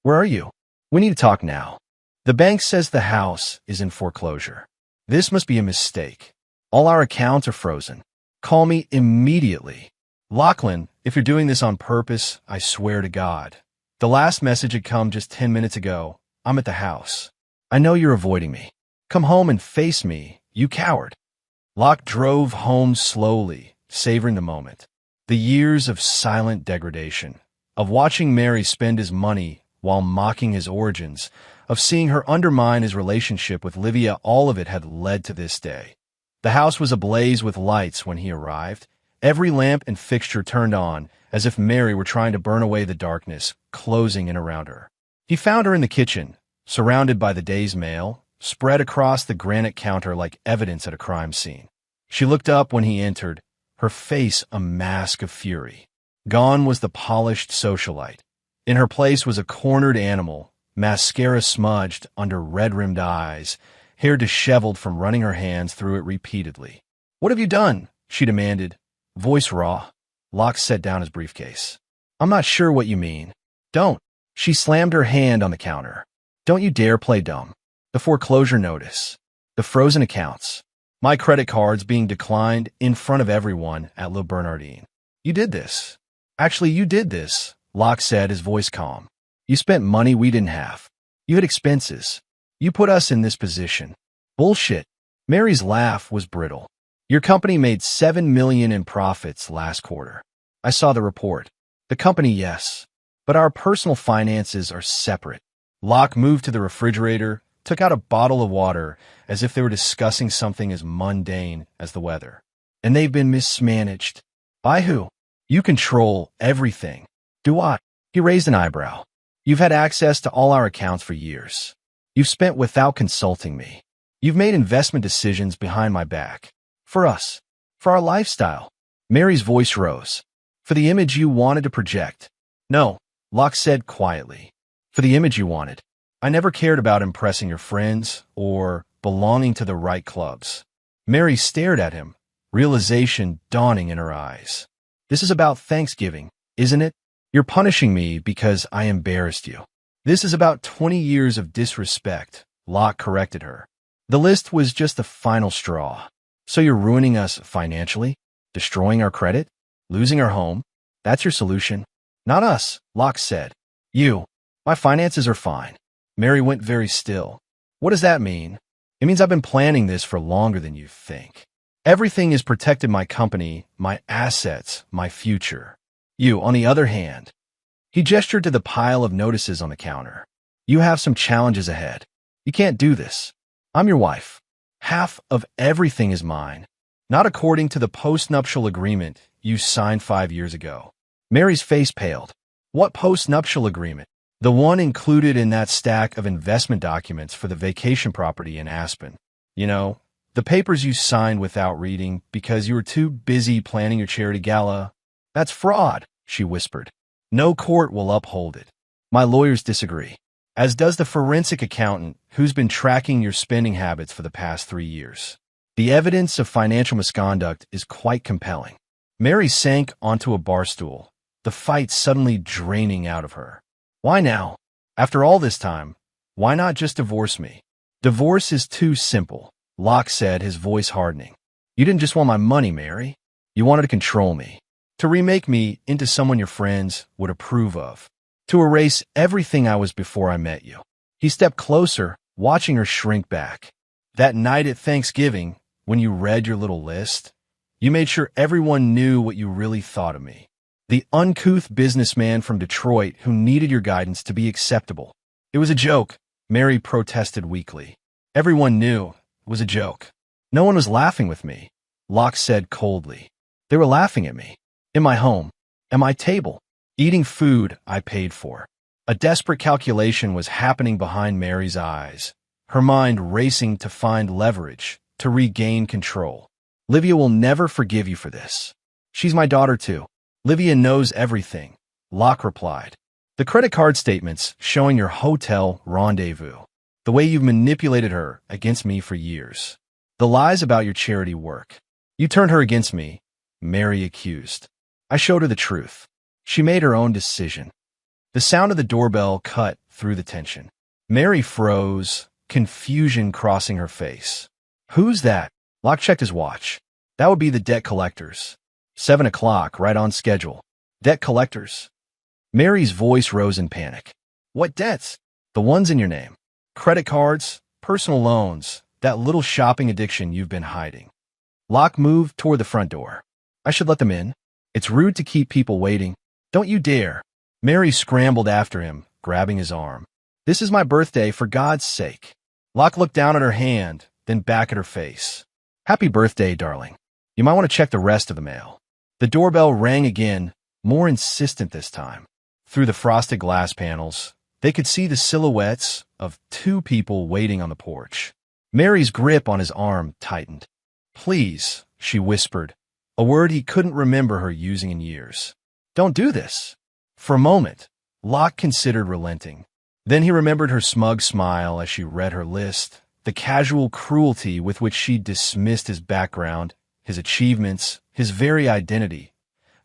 Where are you? We need to talk now. The bank says the house is in foreclosure. This must be a mistake. All our accounts are frozen. Call me immediately. Lachlan, if you're doing this on purpose, I swear to God. The last message had come just 10 minutes ago. I'm at the house. I know you're avoiding me. Come home and face me, you coward. Locke drove home slowly, savoring the moment. The years of silent degradation, of watching Mary spend his money while mocking his origins, of seeing her undermine his relationship with Livia, all of it had led to this day. The house was ablaze with lights when he arrived, every lamp and fixture turned on, as if Mary were trying to burn away the darkness, closing in around her. He found her in the kitchen, surrounded by the day's mail, spread across the granite counter like evidence at a crime scene. She looked up when he entered, her face a mask of fury. Gone was the polished socialite. In her place was a cornered animal, mascara smudged under red-rimmed eyes, hair disheveled from running her hands through it repeatedly. What have you done? She demanded, voice raw. Locke set down his briefcase. I'm not sure what you mean. Don't. She slammed her hand on the counter. Don't you dare play dumb. The foreclosure notice. The frozen accounts. My credit cards being declined in front of everyone at Le Bernardin. You did this. Actually, you did this, Locke said, his voice calm. You spent money we didn't have. You had expenses. You put us in this position. Bullshit. Mary's laugh was brittle. Your company made $7 million in profits last quarter. I saw the report. The company, yes. But our personal finances are separate. Locke moved to the refrigerator, took out a bottle of water as if they were discussing something as mundane as the weather. And they've been mismanaged. By who? You control everything. Do I? He raised an eyebrow. You've had access to all our accounts for years. You've spent without consulting me. You've made investment decisions behind my back. For us. For our lifestyle. Mary's voice rose. For the image you wanted to project. No, Locke said quietly. For the image you wanted. I never cared about impressing your friends or belonging to the right clubs. Mary stared at him, realization dawning in her eyes. This is about Thanksgiving, isn't it? You're punishing me because I embarrassed you. This is about 20 years of disrespect, Locke corrected her. The list was just the final straw. So you're ruining us financially? Destroying our credit? Losing our home? That's your solution? Not us, Locke said. You. My finances are fine. Mary went very still. What does that mean? It means I've been planning this for longer than you think. Everything has protected my company, my assets, my future. You, on the other hand. He gestured to the pile of notices on the counter. You have some challenges ahead. You can't do this. I'm your wife. Half of everything is mine. Not according to the post-nuptial agreement you signed 5 years ago. Mary's face paled. What post-nuptial agreement? The one included in that stack of investment documents for the vacation property in Aspen. You know, the papers you signed without reading because you were too busy planning your charity gala. That's fraud, she whispered. No court will uphold it. My lawyers disagree, as does the forensic accountant who's been tracking your spending habits for the past 3 years. The evidence of financial misconduct is quite compelling. Mary sank onto a bar stool, the fight suddenly draining out of her. Why now? After all this time, why not just divorce me? Divorce is too simple, Locke said, his voice hardening. You didn't just want my money, Mary. You wanted to control me, to remake me into someone your friends would approve of, to erase everything I was before I met you. He stepped closer, watching her shrink back. That night at Thanksgiving, when you read your little list, you made sure everyone knew what you really thought of me. The uncouth businessman from Detroit who needed your guidance to be acceptable. It was a joke, Mary protested weakly. Everyone knew it was a joke. No one was laughing with me, Locke said coldly. They were laughing at me. In my home, at my table, eating food I paid for. A desperate calculation was happening behind Mary's eyes, her mind racing to find leverage, to regain control. Livia will never forgive you for this. She's my daughter too. Livia knows everything, Locke replied. The credit card statements showing your hotel rendezvous. The way you've manipulated her against me for years. The lies about your charity work. You turned her against me, Mary accused. I showed her the truth. She made her own decision. The sound of the doorbell cut through the tension. Mary froze, confusion crossing her face. Who's that? Locke checked his watch. That would be the debt collectors. 7 o'clock, right on schedule. Debt collectors. Mary's voice rose in panic. What debts? The ones in your name. Credit cards, personal loans, that little shopping addiction you've been hiding. Locke moved toward the front door. I should let them in. It's rude to keep people waiting. Don't you dare. Mary scrambled after him, grabbing his arm. This is my birthday, for God's sake. Locke looked down at her hand, then back at her face. Happy birthday, darling. You might want to check the rest of the mail. The doorbell rang again, more insistent this time. Through the frosted glass panels, they could see the silhouettes of 2 people waiting on the porch. Mary's grip on his arm tightened. Please, she whispered, a word he couldn't remember her using in years. Don't do this. For a moment, Locke considered relenting. Then he remembered her smug smile as she read her list, the casual cruelty with which she dismissed his background, his achievements, his very identity.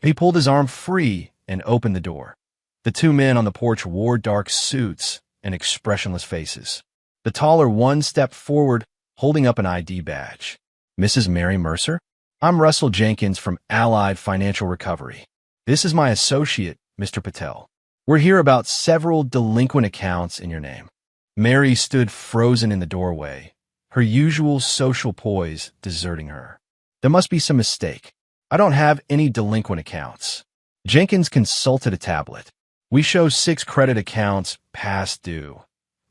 He pulled his arm free and opened the door. The 2 men on the porch wore dark suits and expressionless faces. The taller one stepped forward, holding up an ID badge. Mrs. Mary Mercer? I'm Russell Jenkins from Allied Financial Recovery. This is my associate, Mr. Patel. We're here about several delinquent accounts in your name. Mary stood frozen in the doorway, her usual social poise deserting her. There must be some mistake. I don't have any delinquent accounts. Jenkins consulted a tablet. We show 6 credit accounts past due,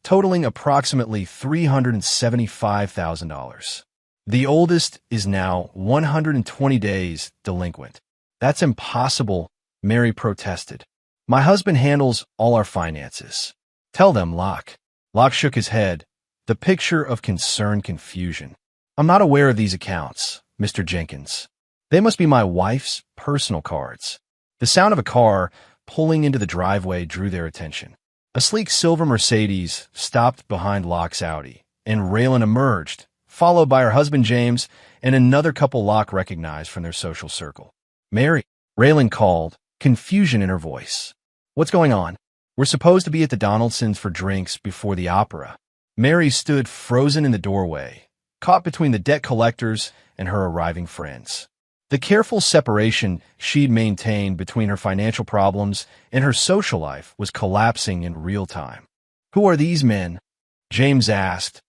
totaling approximately $375,000. The oldest is now 120 days delinquent. That's impossible, Mary protested. My husband handles all our finances. Tell them, Locke. Locke shook his head, the picture of concerned confusion. I'm not aware of these accounts, Mr. Jenkins. They must be my wife's personal cards. The sound of a car pulling into the driveway drew their attention. A sleek silver Mercedes stopped behind Locke's Audi, and Raylan emerged, followed by her husband James and another couple Locke recognized from their social circle. Mary, Raylan called, confusion in her voice. What's going on? We're supposed to be at the Donaldsons for drinks before the opera. Mary stood frozen in the doorway, caught between the debt collectors and her arriving friends. The careful separation she'd maintained between her financial problems and her social life was collapsing in real time. Who are these men? James asked,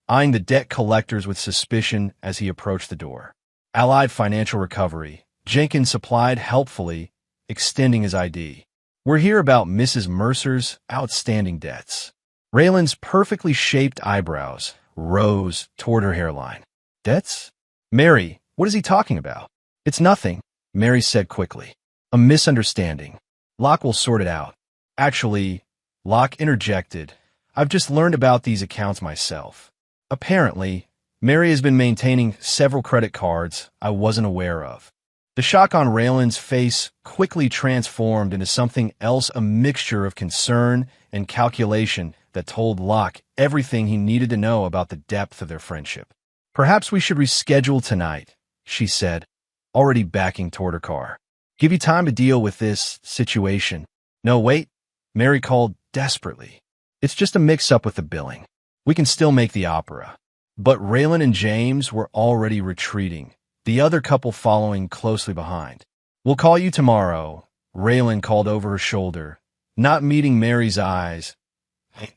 eyeing the debt collectors with suspicion as he approached the door. Allied Financial Recovery, Jenkins supplied helpfully, extending his ID. We're here about Mrs. Mercer's outstanding debts. Raylan's perfectly shaped eyebrows rose toward her hairline. Debts? Mary, what is he talking about? It's nothing, Mary said quickly. A misunderstanding. Locke will sort it out. Actually, Locke interjected, I've just learned about these accounts myself. Apparently, Mary has been maintaining several credit cards I wasn't aware of. The shock on Raylan's face quickly transformed into something else, a mixture of concern and calculation that told Locke everything he needed to know about the depth of their friendship. Perhaps we should reschedule tonight, she said. already backing toward her car. Give you time to deal with this situation. No, wait, Mary called desperately. It's just a mix-up with the billing. We can still make the opera. But Raylan and James were already retreating, the other couple following closely behind. We'll call you tomorrow, Raylan called over her shoulder. Not meeting Mary's eyes,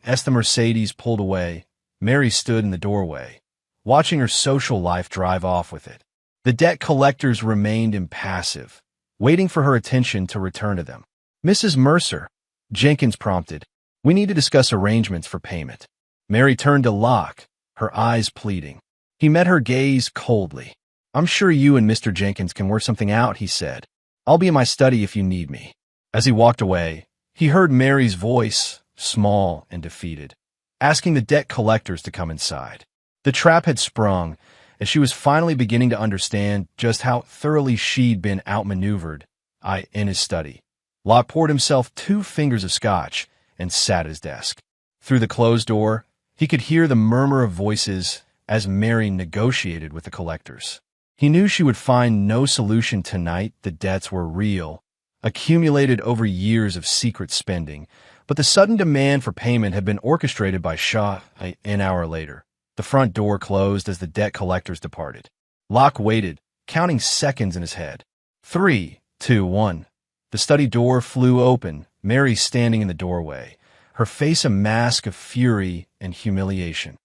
as the Mercedes pulled away, Mary stood in the doorway, watching her social life drive off with it. The debt collectors remained impassive, waiting for her attention to return to them. Mrs. Mercer, Jenkins prompted, we need to discuss arrangements for payment. Mary turned to Locke, her eyes pleading. He met her gaze coldly. I'm sure you and Mr. Jenkins can work something out, he said. I'll be in my study if you need me. As he walked away, he heard Mary's voice, small and defeated, asking the debt collectors to come inside. The trap had sprung, as she was finally beginning to understand just how thoroughly she'd been outmaneuvered. In his study, Locke poured himself 2 fingers of scotch and sat at his desk. Through the closed door, he could hear the murmur of voices as Mary negotiated with the collectors. He knew she would find no solution tonight. The debts were real, accumulated over years of secret spending, but the sudden demand for payment had been orchestrated by Shaw. An hour later, the front door closed as the debt collectors departed. Locke waited, counting seconds in his head. 3, 2, 1. The study door flew open, Mary standing in the doorway, her face a mask of fury and humiliation.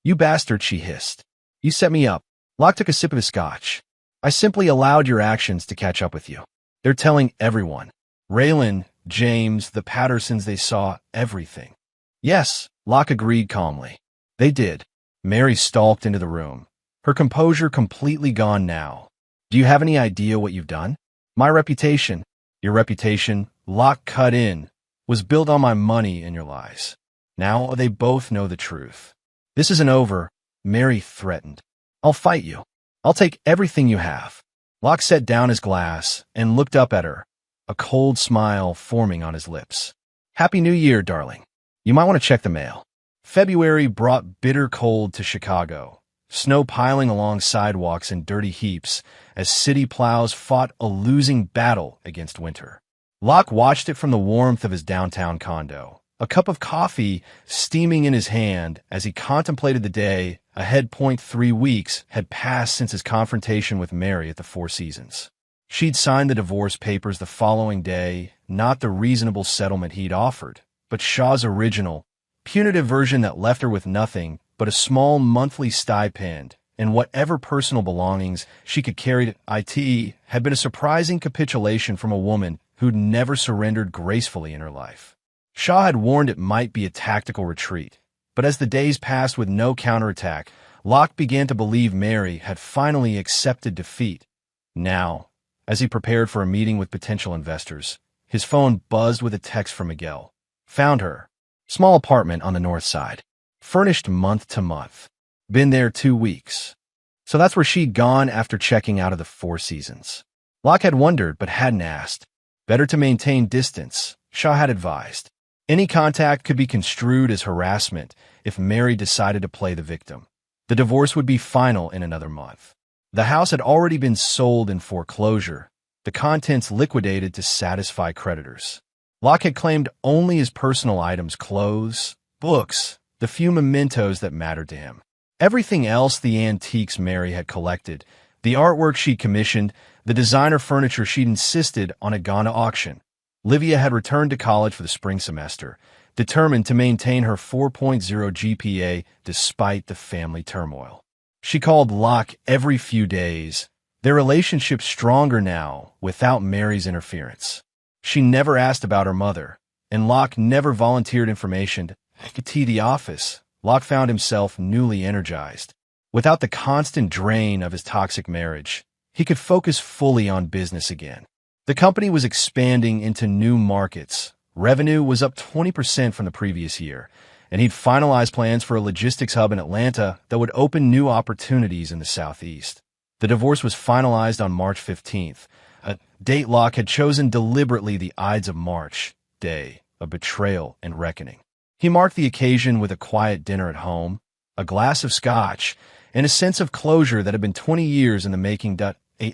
You bastard, she hissed. You set me up. Locke took a sip of his scotch. I simply allowed your actions to catch up with you. They're telling everyone. Raylan, James, the Pattersons, they saw everything. Yes, Locke agreed calmly. They did. Mary stalked into the room, her composure completely gone now. Do you have any idea what you've done? My reputation, your reputation, Locke cut in, was built on my money and your lies. Now they both know the truth. This isn't over, Mary threatened. I'll fight you. I'll take everything you have. Locke set down his glass and looked up at her, a cold smile forming on his lips. Happy New Year, darling. You might want to check the mail. February brought bitter cold to Chicago, snow piling along sidewalks in dirty heaps as city plows fought a losing battle against winter. Locke watched it from the warmth of his downtown condo, a cup of coffee steaming in his hand as he contemplated the day ahead. 3 weeks had passed since his confrontation with Mary at the Four Seasons. She'd signed the divorce papers the following day, not the reasonable settlement he'd offered, but Shaw's original, punitive version that left her with nothing but a small monthly stipend and whatever personal belongings she could carry to it. Had been a surprising capitulation from a woman who'd never surrendered gracefully in her life. Shaw had warned it might be a tactical retreat, but as the days passed with no counterattack, Locke began to believe Mary had finally accepted defeat. Now, as he prepared for a meeting with potential investors, his phone buzzed with a text from Miguel. Found her. Small apartment on the north side. Furnished month to month. Been there 2 weeks. So that's where she'd gone after checking out of the Four Seasons. Locke had wondered but hadn't asked. Better to maintain distance, Shaw had advised. Any contact could be construed as harassment if Mary decided to play the victim. The divorce would be final in another month. The house had already been sold in foreclosure, the contents liquidated to satisfy creditors. Locke had claimed only his personal items, clothes, books, the few mementos that mattered to him. Everything else, the antiques Mary had collected, the artwork she'd commissioned, the designer furniture she'd insisted on, had gone to auction. Livia had returned to college for the spring semester, determined to maintain her 4.0 GPA despite the family turmoil. She called Locke every few days, their relationship stronger now without Mary's interference. She never asked about her mother, and Locke never volunteered information to the office. Locke found himself newly energized. Without the constant drain of his toxic marriage, he could focus fully on business again. The company was expanding into new markets. Revenue was up 20% from the previous year, and he'd finalized plans for a logistics hub in Atlanta that would open new opportunities in the Southeast. The divorce was finalized on March 15th, a date Locke had chosen deliberately, the Ides of March, day of betrayal and reckoning. He marked the occasion with a quiet dinner at home, a glass of scotch, and a sense of closure that had been 20 years in the making.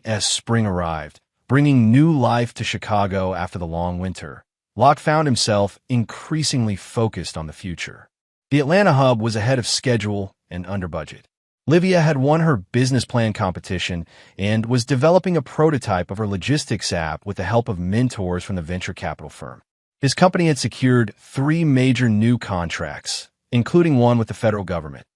as spring arrived, bringing new life to Chicago after the long winter, Locke found himself increasingly focused on the future. The Atlanta hub was ahead of schedule and under budget. Livia had won her business plan competition and was developing a prototype of her logistics app with the help of mentors from the venture capital firm. His company had secured 3 major new contracts, including one with the federal government.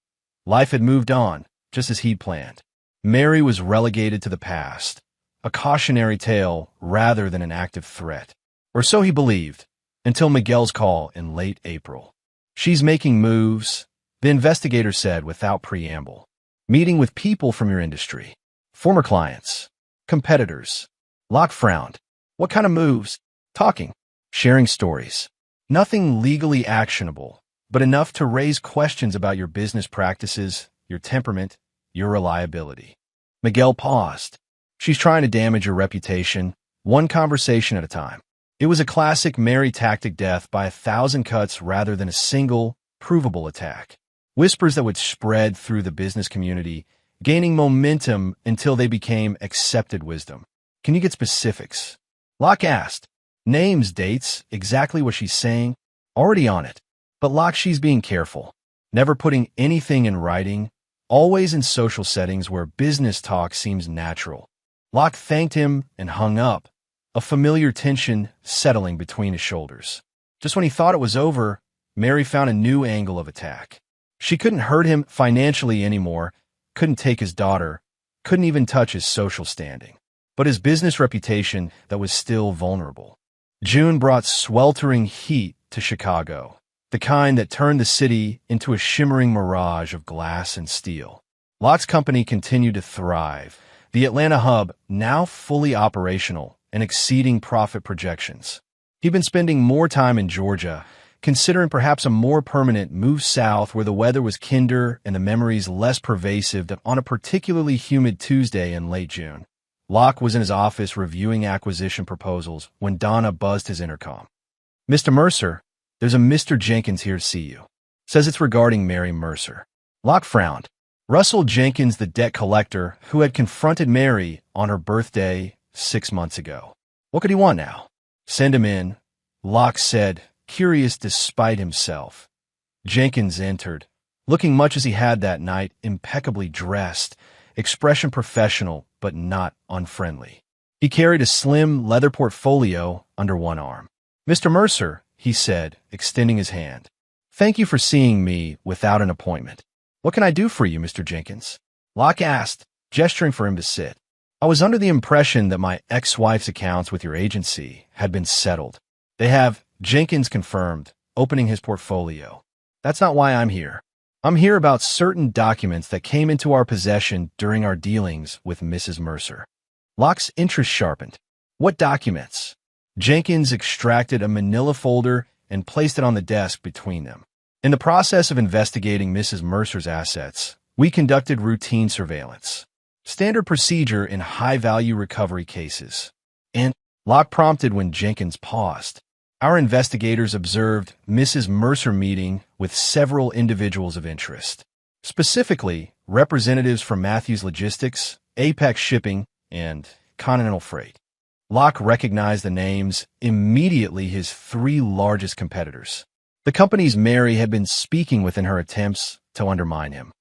Life had moved on, just as he'd planned. Mary was relegated to the past, a cautionary tale rather than an active threat. Or so he believed, until Miguel's call in late April. "She's making moves," the investigator said without preamble. "Meeting with people from your industry. Former clients. Competitors." Locke frowned. "What kind of moves?" "Talking. Sharing stories. Nothing legally actionable, but enough to raise questions about your business practices, your temperament, your reliability." Miguel paused. "She's trying to damage your reputation, one conversation at a time." It was a classic Mary tactic, death by 1,000 cuts rather than a single, provable attack. Whispers that would spread through the business community, gaining momentum until they became accepted wisdom. "Can you get specifics?" Locke asked. "Names, dates, exactly what she's saying." "Already on it." But Locke, she's being careful. Never putting anything in writing, always in social settings where business talk seems natural. Locke thanked him and hung up, a familiar tension settling between his shoulders. Just when he thought it was over, Mary found a new angle of attack. She couldn't hurt him financially anymore, couldn't take his daughter, couldn't even touch his social standing. But his business reputation that was still vulnerable. June brought sweltering heat to Chicago, the kind that turned the city into a shimmering mirage of glass and steel. Locke's company continued to thrive, the Atlanta hub now fully operational and exceeding profit projections. He'd been spending more time in Georgia, considering perhaps a more permanent move south where the weather was kinder and the memories less pervasive than on a particularly humid Tuesday in late June. Locke was in his office reviewing acquisition proposals when Donna buzzed his intercom. "Mr. Mercer, there's a Mr. Jenkins here to see you. Says it's regarding Mary Mercer." Locke frowned. Russell Jenkins, the debt collector who had confronted Mary on her birthday 6 months ago. What could he want now? "Send him in," Locke said, curious despite himself. Jenkins entered, looking much as he had that night, impeccably dressed, expression professional but not unfriendly. He carried a slim leather portfolio under one arm. "Mr. Mercer," he said, extending his hand. "Thank you for seeing me without an appointment. What can I do for you, Mr. Jenkins?" Locke asked, gesturing for him to sit. "I was under the impression that my ex-wife's accounts with your agency had been settled." "They have," Jenkins confirmed, opening his portfolio. "That's not why I'm here. I'm here about certain documents that came into our possession during our dealings with Mrs. Mercer." Locke's interest sharpened. "What documents?" Jenkins extracted a manila folder and placed it on the desk between them. "In the process of investigating Mrs. Mercer's assets, we conducted routine surveillance. Standard procedure in high-value recovery cases." "And?" Locke prompted when Jenkins paused. "Our investigators observed Mrs. Mercer meeting with several individuals of interest, specifically representatives from Matthews Logistics, Apex Shipping, and Continental Freight." Locke recognized the names, immediately his 3 largest competitors. The companies Mary had been speaking with in her attempts to undermine him.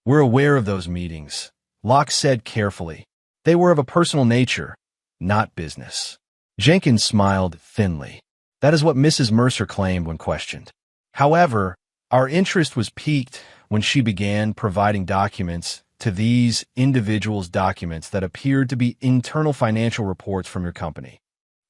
"We're aware of those meetings," Locke said carefully. "They were of a personal nature, not business." Jenkins smiled thinly. That is what Mrs. Mercer claimed when questioned. "However, our interest was piqued when she began providing documents to these individuals' documents that appeared to be internal financial reports from your company."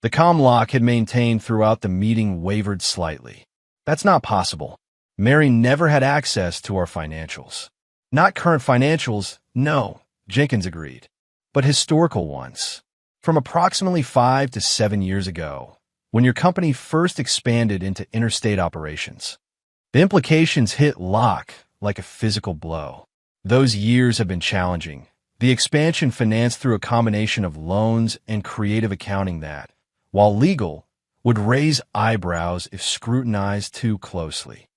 The calm Locke had maintained throughout the meeting wavered slightly. "That's not possible. Mary never had access to our financials." "Not current financials, no," Jenkins agreed, "but historical ones. From approximately 5 to 7 years ago, when your company first expanded into interstate operations." The implications hit Locke like a physical blow. Those years have been challenging. The expansion financed through a combination of loans and creative accounting that, while legal, would raise eyebrows if scrutinized too closely.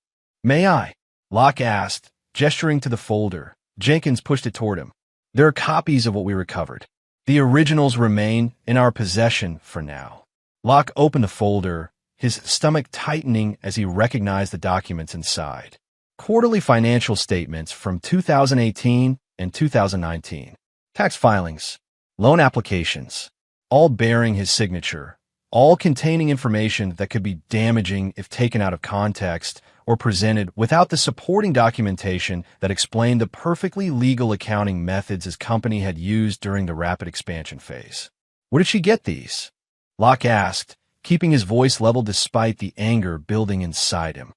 "May I?" Locke asked, gesturing to the folder. Jenkins pushed it toward him. "There are copies of what we recovered. The originals remain in our possession for now. Locke opened the folder, his stomach tightening as he recognized the documents inside. Quarterly financial statements from 2018 and 2019. Tax filings, loan applications, all bearing his signature, all containing information that could be damaging if taken out of context or presented without the supporting documentation that explained the perfectly legal accounting methods his company had used during the rapid expansion phase. Where did she get these? Locke asked, keeping his voice level despite the anger building inside him.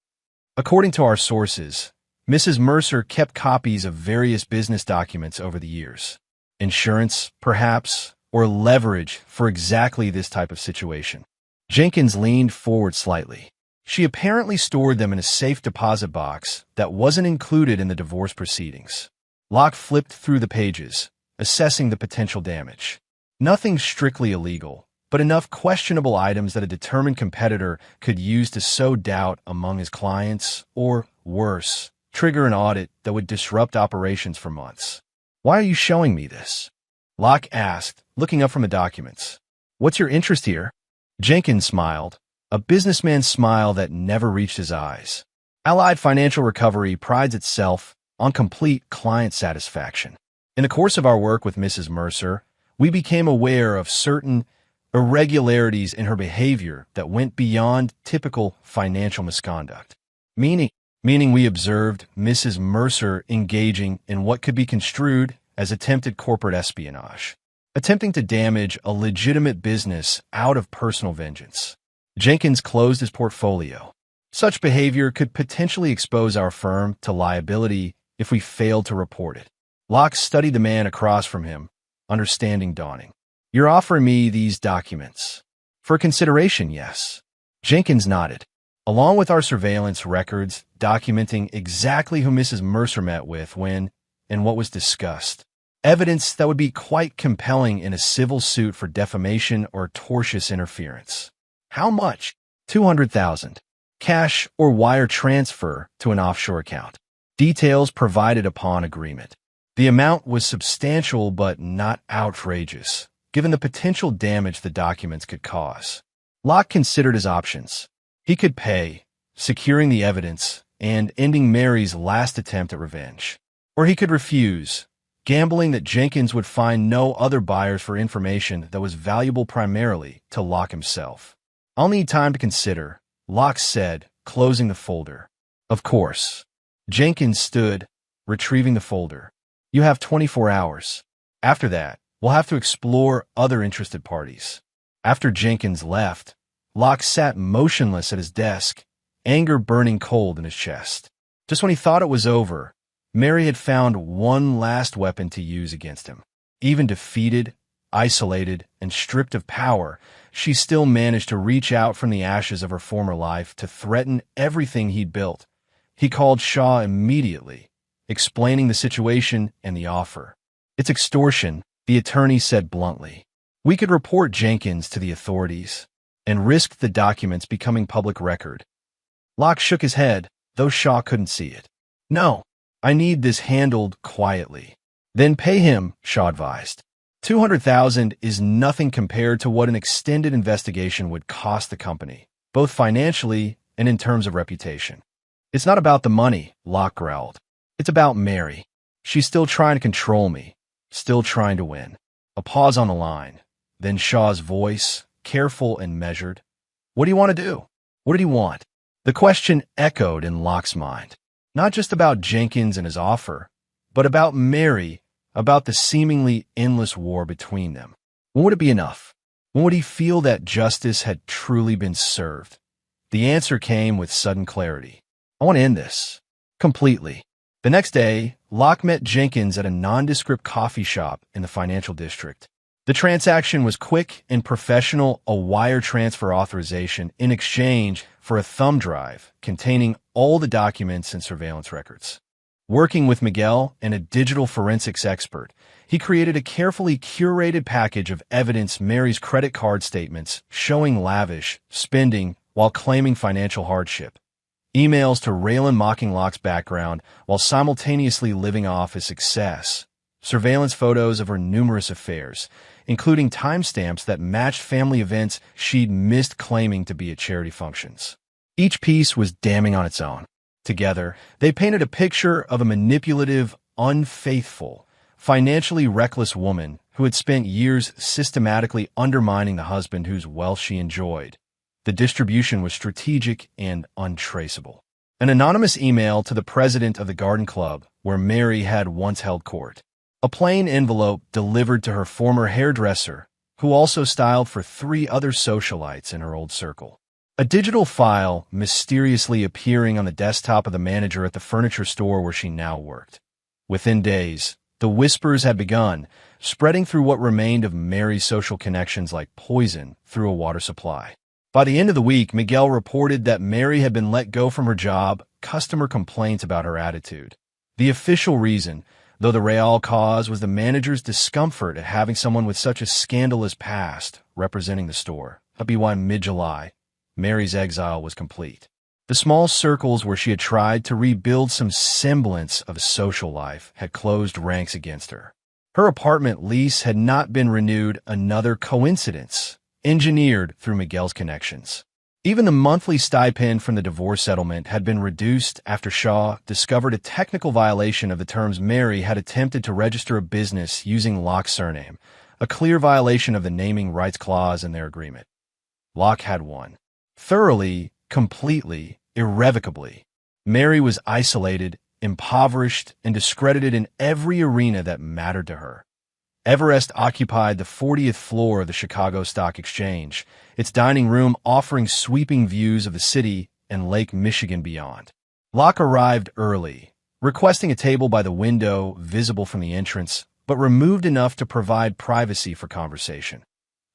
According to our sources, Mrs. Mercer kept copies of various business documents over the years. Insurance, perhaps, or leverage for exactly this type of situation. Jenkins leaned forward slightly. She apparently stored them in a safe deposit box that wasn't included in the divorce proceedings. Locke flipped through the pages, assessing the potential damage. Nothing strictly illegal, but enough questionable items that a determined competitor could use to sow doubt among his clients, or, worse, trigger an audit that would disrupt operations for months. Why are you showing me this? Locke asked, looking up from the documents. What's your interest here? Jenkins smiled, a businessman's smile that never reached his eyes. Allied Financial Recovery prides itself on complete client satisfaction. In the course of our work with Mrs. Mercer, we became aware of certain irregularities in her behavior that went beyond typical financial misconduct. Meaning we observed Mrs. Mercer engaging in what could be construed as attempted corporate espionage, attempting to damage a legitimate business out of personal vengeance. Jenkins closed his portfolio. Such behavior could potentially expose our firm to liability if we failed to report it. Locke studied the man across from him, understanding dawning. You're offering me these documents. For consideration, yes. Jenkins nodded. Along with our surveillance records documenting exactly who Mrs. Mercer met with when and what was discussed. Evidence that would be quite compelling in a civil suit for defamation or tortious interference. How much? $200,000. Cash or wire transfer to an offshore account. Details provided upon agreement. The amount was substantial but not outrageous, given the potential damage the documents could cause. Locke considered his options. He could pay, securing the evidence and ending Mary's last attempt at revenge. Or he could refuse, gambling that Jenkins would find no other buyers for information that was valuable primarily to Locke himself. I'll need time to consider, Locke said, closing the folder. Of course. Jenkins stood, retrieving the folder. You have 24 hours. After that, we'll have to explore other interested parties. After Jenkins left, Locke sat motionless at his desk, anger burning cold in his chest. Just when he thought it was over, Mary had found one last weapon to use against him. Even defeated, isolated, and stripped of power, she still managed to reach out from the ashes of her former life to threaten everything he'd built. He called Shaw immediately, explaining the situation and the offer. It's extortion, the attorney said bluntly. We could report Jenkins to the authorities and risk the documents becoming public record. Locke shook his head, though Shaw couldn't see it. No, I need this handled quietly. Then pay him, Shaw advised. $200,000 is nothing compared to what an extended investigation would cost the company, both financially and in terms of reputation. It's not about the money, Locke growled. It's about Mary. She's still trying to control me, still trying to win. A pause on the line. Then Shaw's voice, careful and measured. What do you want to do? What did he want? The question echoed in Locke's mind. Not just about Jenkins and his offer, but about Mary, about the seemingly endless war between them. When would it be enough? When would he feel that justice had truly been served? The answer came with sudden clarity. I want to end this. Completely. The next day, Locke met Jenkins at a nondescript coffee shop in the financial district. The transaction was quick and professional, a wire transfer authorization in exchange for a thumb drive containing all the documents and surveillance records. Working with Miguel and a digital forensics expert, he created a carefully curated package of evidence Mary's credit card statements showing lavish spending while claiming financial hardship. Emails to Raylan mocking Locke's background while simultaneously living off his success. Surveillance photos of her numerous affairs. including timestamps that matched family events she'd missed claiming to be at charity functions. Each piece was damning on its own. Together, they painted a picture of a manipulative, unfaithful, financially reckless woman who had spent years systematically undermining the husband whose wealth she enjoyed. The distribution was strategic and untraceable. An anonymous email to the president of the garden club, where Mary had once held court. A plain envelope delivered to her former hairdresser, who also styled for 3 other socialites in her old circle. A digital file mysteriously appearing on the desktop of the manager at the furniture store where she now worked. Within days, the whispers had begun, spreading through what remained of Mary's social connections like poison through a water supply. By the end of the week, Miguel reported that Mary had been let go from her job, customer complaints about her attitude. The official reason, though the real cause, was the manager's discomfort at having someone with such a scandalous past representing the store. That'd be why mid-July, Mary's exile was complete. The small circles where she had tried to rebuild some semblance of a social life had closed ranks against her. Her apartment lease had not been renewed, another coincidence, engineered through Miguel's connections. Even the monthly stipend from the divorce settlement had been reduced after Shaw discovered a technical violation of the terms. Mary had attempted to register a business using Locke's surname, a clear violation of the naming rights clause in their agreement. Locke had won. Thoroughly, completely, irrevocably. Mary was isolated, impoverished, and discredited in every arena that mattered to her. Everest occupied the 40th floor of the Chicago Stock Exchange, its dining room offering sweeping views of the city and Lake Michigan beyond. Locke arrived early, requesting a table by the window visible from the entrance, but removed enough to provide privacy for conversation.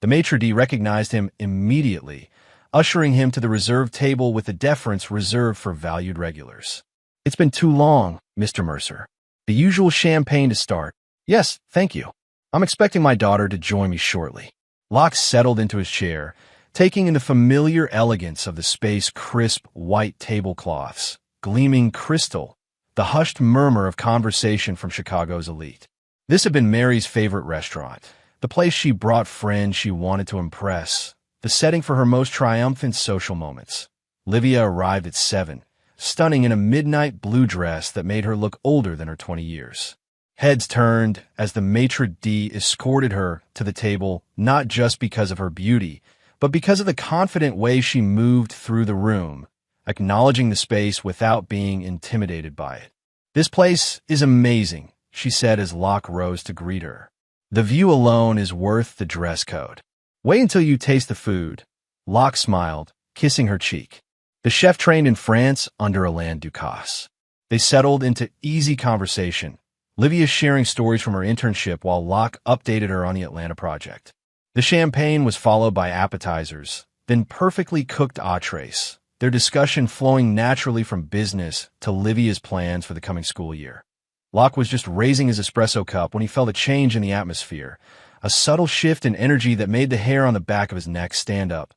The maitre d' recognized him immediately, ushering him to the reserved table with the deference reserved for valued regulars. "It's been too long, Mr. Mercer. The usual champagne to start." "Yes, thank you. I'm expecting my daughter to join me shortly." Locke settled into his chair, taking in the familiar elegance of the space, crisp white tablecloths, gleaming crystal, the hushed murmur of conversation from Chicago's elite. This had been Mary's favorite restaurant, the place she brought friends she wanted to impress, the setting for her most triumphant social moments. Livia arrived at 7, stunning in a midnight blue dress that made her look older than her 20 years. Heads turned as the maitre d' escorted her to the table, not just because of her beauty, but because of the confident way she moved through the room, acknowledging the space without being intimidated by it. "This place is amazing," she said as Locke rose to greet her. "The view alone is worth the dress code. Wait until you taste the food." Locke smiled, kissing her cheek. The chef trained in France under Alain Ducasse. They settled into easy conversation, Livia sharing stories from her internship while Locke updated her on the Atlanta project. The champagne was followed by appetizers, then perfectly cooked entrees, their discussion flowing naturally from business to Livia's plans for the coming school year. Locke was just raising his espresso cup when he felt a change in the atmosphere, a subtle shift in energy that made the hair on the back of his neck stand up.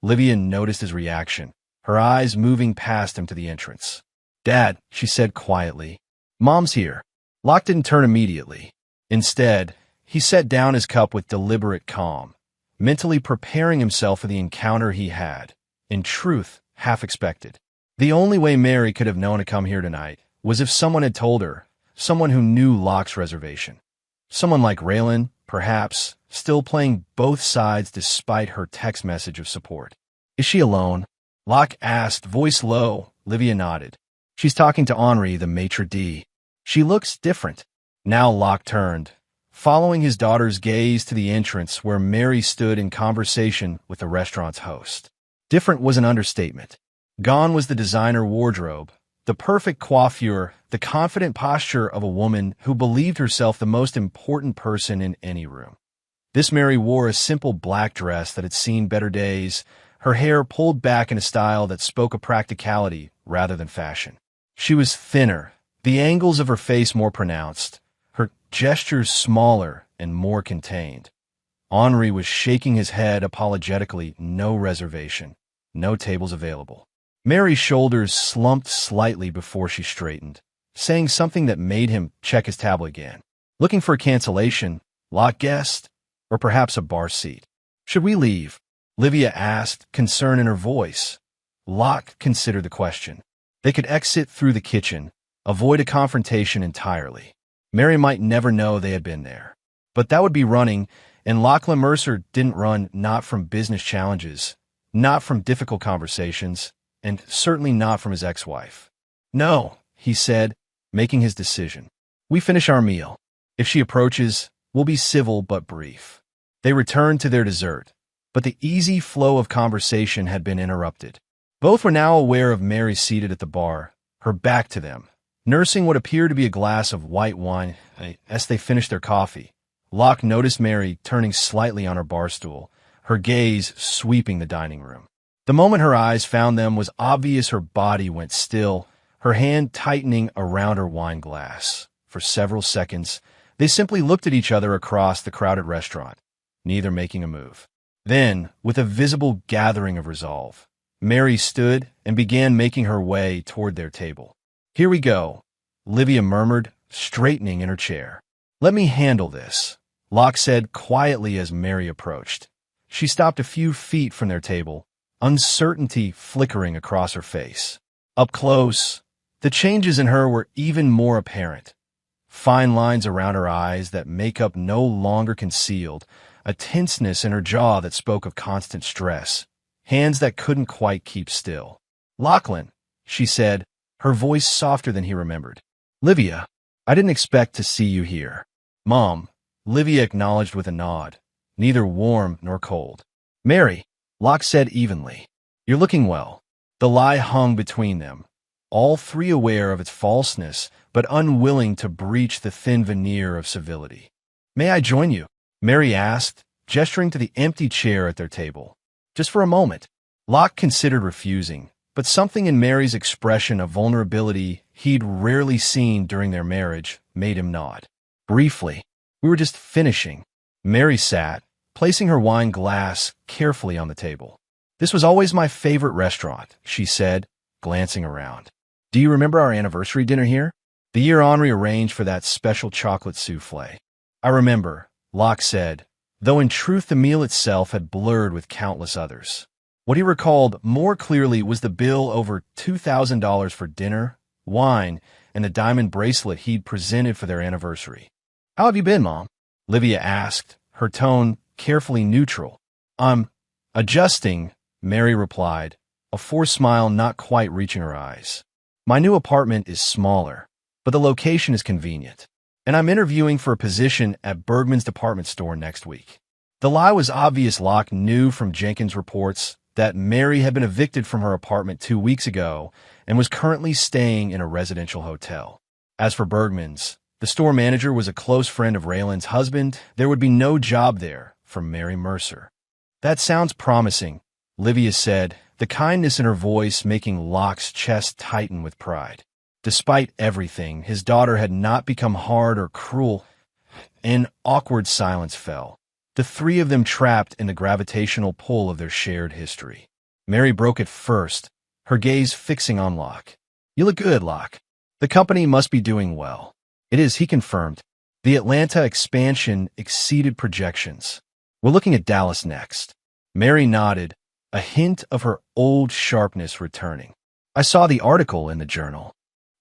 Livia noticed his reaction, her eyes moving past him to the entrance. "Dad," she said quietly, "Mom's here." Locke didn't turn immediately. Instead, he set down his cup with deliberate calm, mentally preparing himself for the encounter he had, in truth, half expected. The only way Mary could have known to come here tonight was if someone had told her, someone who knew Locke's reservation. Someone like Raylan, perhaps, still playing both sides despite her text message of support. "Is she alone?" Locke asked, voice low. Livia nodded. "She's talking to Henri, the maitre d'. She looks different." Now Locke turned, following his daughter's gaze to the entrance where Mary stood in conversation with the restaurant's host. Different was an understatement. Gone was the designer wardrobe, the perfect coiffure, the confident posture of a woman who believed herself the most important person in any room. This Mary wore a simple black dress that had seen better days, her hair pulled back in a style that spoke of practicality rather than fashion. She was thinner, the angles of her face more pronounced, her gestures smaller and more contained. Henri was shaking his head apologetically, no reservation, no tables available. Mary's shoulders slumped slightly before she straightened, saying something that made him check his tablet again. "Looking for a cancellation," Locke guessed. or perhaps a bar seat. Should we leave? Livia asked, concern in her voice. Locke considered the question. They could exit through the kitchen, avoid a confrontation entirely. Mary might never know they had been there. But that would be running, and Lachlan Mercer didn't run not from business challenges, not from difficult conversations, and certainly not from his ex-wife. No, he said, making his decision. We finish our meal. If she approaches, we'll be civil but brief. They returned to their dessert, but the easy flow of conversation had been interrupted. Both were now aware of Mary seated at the bar, her back to them, nursing what appeared to be a glass of white wine as they finished their coffee. Locke noticed Mary turning slightly on her bar stool, her gaze sweeping the dining room. The moment her eyes found them was obvious her body went still, her hand tightening around her wine glass. For several seconds, they simply looked at each other across the crowded restaurant, neither making a move. Then, with a visible gathering of resolve, Mary stood and began making her way toward their table. Here we go, Livia murmured, straightening in her chair. Let me handle this, Locke said quietly as Mary approached. She stopped a few feet from their table, uncertainty flickering across her face. Up close, the changes in her were even more apparent. Fine lines around her eyes that makeup no longer concealed, a tenseness in her jaw that spoke of constant stress, hands that couldn't quite keep still. Lachlan, she said, her voice softer than he remembered. Livia, I didn't expect to see you here. Mom, Livia acknowledged with a nod, neither warm nor cold. Mary, Locke said evenly. You're looking well. The lie hung between them, all three aware of its falseness, but unwilling to breach the thin veneer of civility. May I join you? Mary asked, gesturing to the empty chair at their table. Just for a moment. Locke considered refusing, but something in Mary's expression of vulnerability he'd rarely seen during their marriage made him nod. Briefly, we were just finishing. Mary sat, placing her wine glass carefully on the table. This was always my favorite restaurant, she said, glancing around. Do you remember our anniversary dinner here? The year Henri arranged for that special chocolate souffle. I remember, Locke said, though in truth the meal itself had blurred with countless others. What he recalled more clearly was the bill over $2,000 for dinner, wine, and the diamond bracelet he'd presented for their anniversary. How have you been, Mom? Livia asked, her tone carefully neutral. I'm adjusting, Mary replied, a forced smile not quite reaching her eyes. My new apartment is smaller, but the location is convenient, and I'm interviewing for a position at Bergman's department store next week. The lie was obvious. Locke knew from Jenkins' reports that Mary had been evicted from her apartment 2 weeks ago and was currently staying in a residential hotel. As for Bergman's, the store manager was a close friend of Raylan's husband. There would be no job there for Mary Mercer. That sounds promising, Livia said, the kindness in her voice making Locke's chest tighten with pride. Despite everything, his daughter had not become hard or cruel. An awkward silence fell, the three of them trapped in the gravitational pull of their shared history. Mary broke it first, her gaze fixing on Locke. You look good, Locke. The company must be doing well. It is, he confirmed. The Atlanta expansion exceeded projections. We're looking at Dallas next. Mary nodded, a hint of her old sharpness returning. I saw the article in the journal.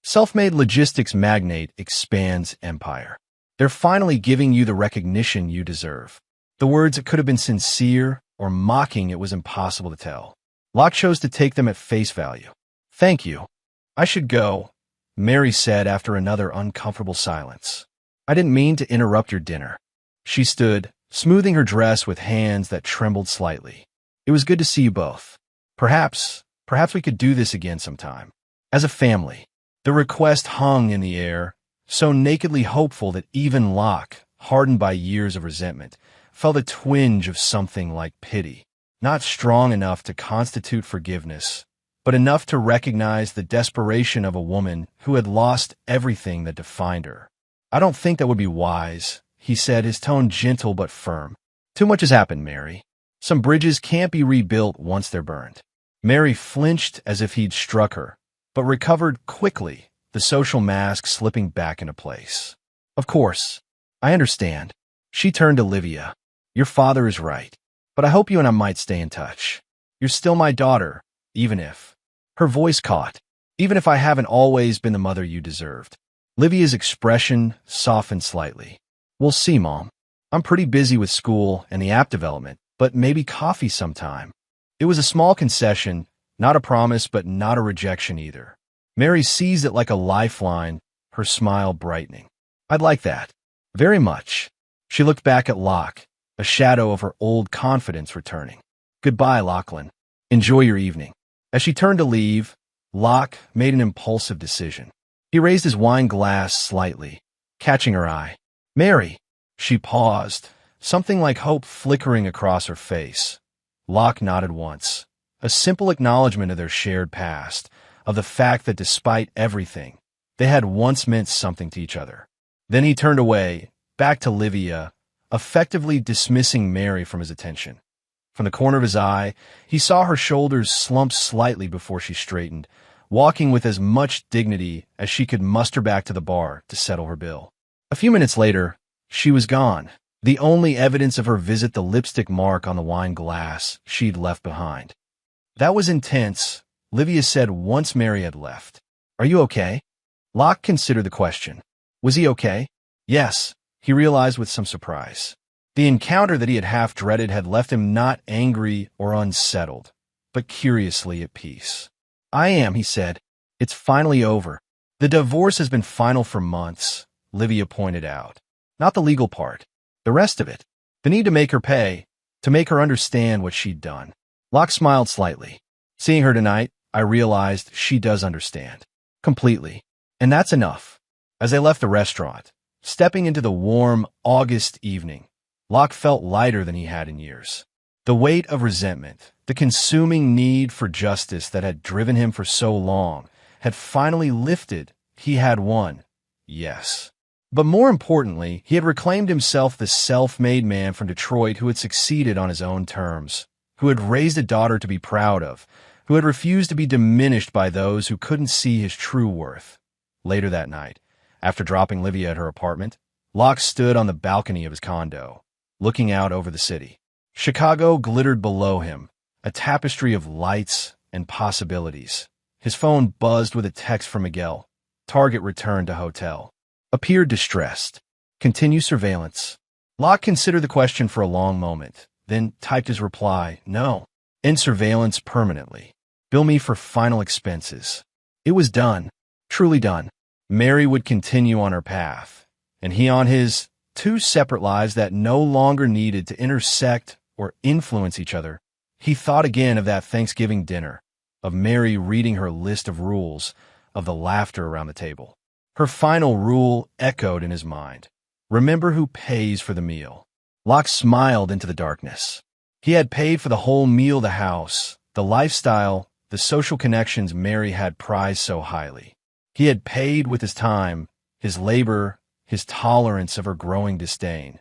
Self-made logistics magnate expands empire. They're finally giving you the recognition you deserve. The words could have been sincere or mocking. It was impossible to tell. Locke chose to take them at face value. Thank you. I should go, Mary said after another uncomfortable silence. I didn't mean to interrupt your dinner. She stood, smoothing her dress with hands that trembled slightly. It was good to see you both. Perhaps we could do this again sometime. As a family. The request hung in the air, so nakedly hopeful that even Locke, hardened by years of resentment, felt a twinge of something like pity. Not strong enough to constitute forgiveness, but enough to recognize the desperation of a woman who had lost everything that defined her. I don't think that would be wise, he said, his tone gentle but firm. Too much has happened, Mary. Some bridges can't be rebuilt once they're burned. Mary flinched as if he'd struck her, but recovered quickly, the social mask slipping back into place. Of course. I understand. She turned to Livia. Your father is right. But I hope you and I might stay in touch. You're still my daughter, even if. Her voice caught. Even if I haven't always been the mother you deserved. Livia's expression softened slightly. We'll see, Mom. I'm pretty busy with school and the app development, but maybe coffee sometime. It was a small concession, not a promise, but not a rejection either. Mary seized it like a lifeline, her smile brightening. I'd like that. Very much. She looked back at Locke, a shadow of her old confidence returning. Goodbye, Lachlan. Enjoy your evening. As she turned to leave, Locke made an impulsive decision. He raised his wine glass slightly, catching her eye. Mary! She paused, something like hope flickering across her face. Locke nodded once, a simple acknowledgement of their shared past, of the fact that despite everything, they had once meant something to each other. Then he turned away, back to Livia, effectively dismissing Mary from his attention. From the corner of his eye, he saw her shoulders slump slightly before she straightened, walking with as much dignity as she could muster back to the bar to settle her bill. A few minutes later, she was gone, the only evidence of her visit the lipstick mark on the wine glass she'd left behind. That was intense, Livia said once Mary had left. Are you okay? Locke considered the question. Was he okay? Yes, he realized with some surprise. The encounter that he had half dreaded had left him not angry or unsettled, but curiously at peace. I am, he said. It's finally over. The divorce has been final for months, Livia pointed out. Not the legal part. The rest of it. The need to make her pay, to make her understand what she'd done. Locke smiled slightly. Seeing her tonight, I realized she does understand. Completely. And that's enough. As they left the restaurant, stepping into the warm August evening, Locke felt lighter than he had in years. The weight of resentment, the consuming need for justice that had driven him for so long, had finally lifted. He had won. Yes. But more importantly, he had reclaimed himself the self-made man from Detroit who had succeeded on his own terms, who had raised a daughter to be proud of, who had refused to be diminished by those who couldn't see his true worth. Later that night, after dropping Livia at her apartment, Locke stood on the balcony of his condo, looking out over the city. Chicago glittered below him, a tapestry of lights and possibilities. His phone buzzed with a text from Miguel. Target returned to hotel. Appeared distressed. Continue surveillance. Locke considered the question for a long moment, then typed his reply, no. End surveillance permanently. Bill me for final expenses. It was done. Truly done. Mary would continue on her path, and he on his, two separate lives that no longer needed to intersect or influence each other. He thought again of that Thanksgiving dinner, of Mary reading her list of rules, of the laughter around the table. Her final rule echoed in his mind. Remember who pays for the meal. Locke smiled into the darkness. He had paid for the whole meal, the house, the lifestyle, the social connections Mary had prized so highly. He had paid with his time, his labor, his tolerance of her growing disdain.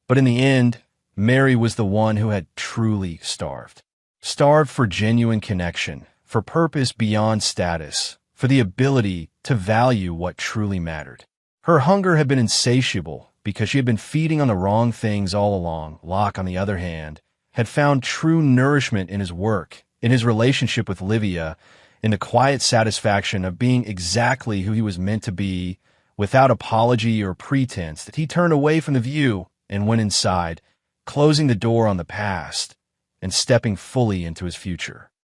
But in the end, Mary was the one who had truly starved. Starved for genuine connection, for purpose beyond status, for the ability to value what truly mattered. Her hunger had been insatiable because she had been feeding on the wrong things all along. Locke, on the other hand, had found true nourishment in his work, in his relationship with Livia, in the quiet satisfaction of being exactly who he was meant to be, without apology or pretense, that he turned away from the view and went inside, closing the door on the past and stepping fully into his future.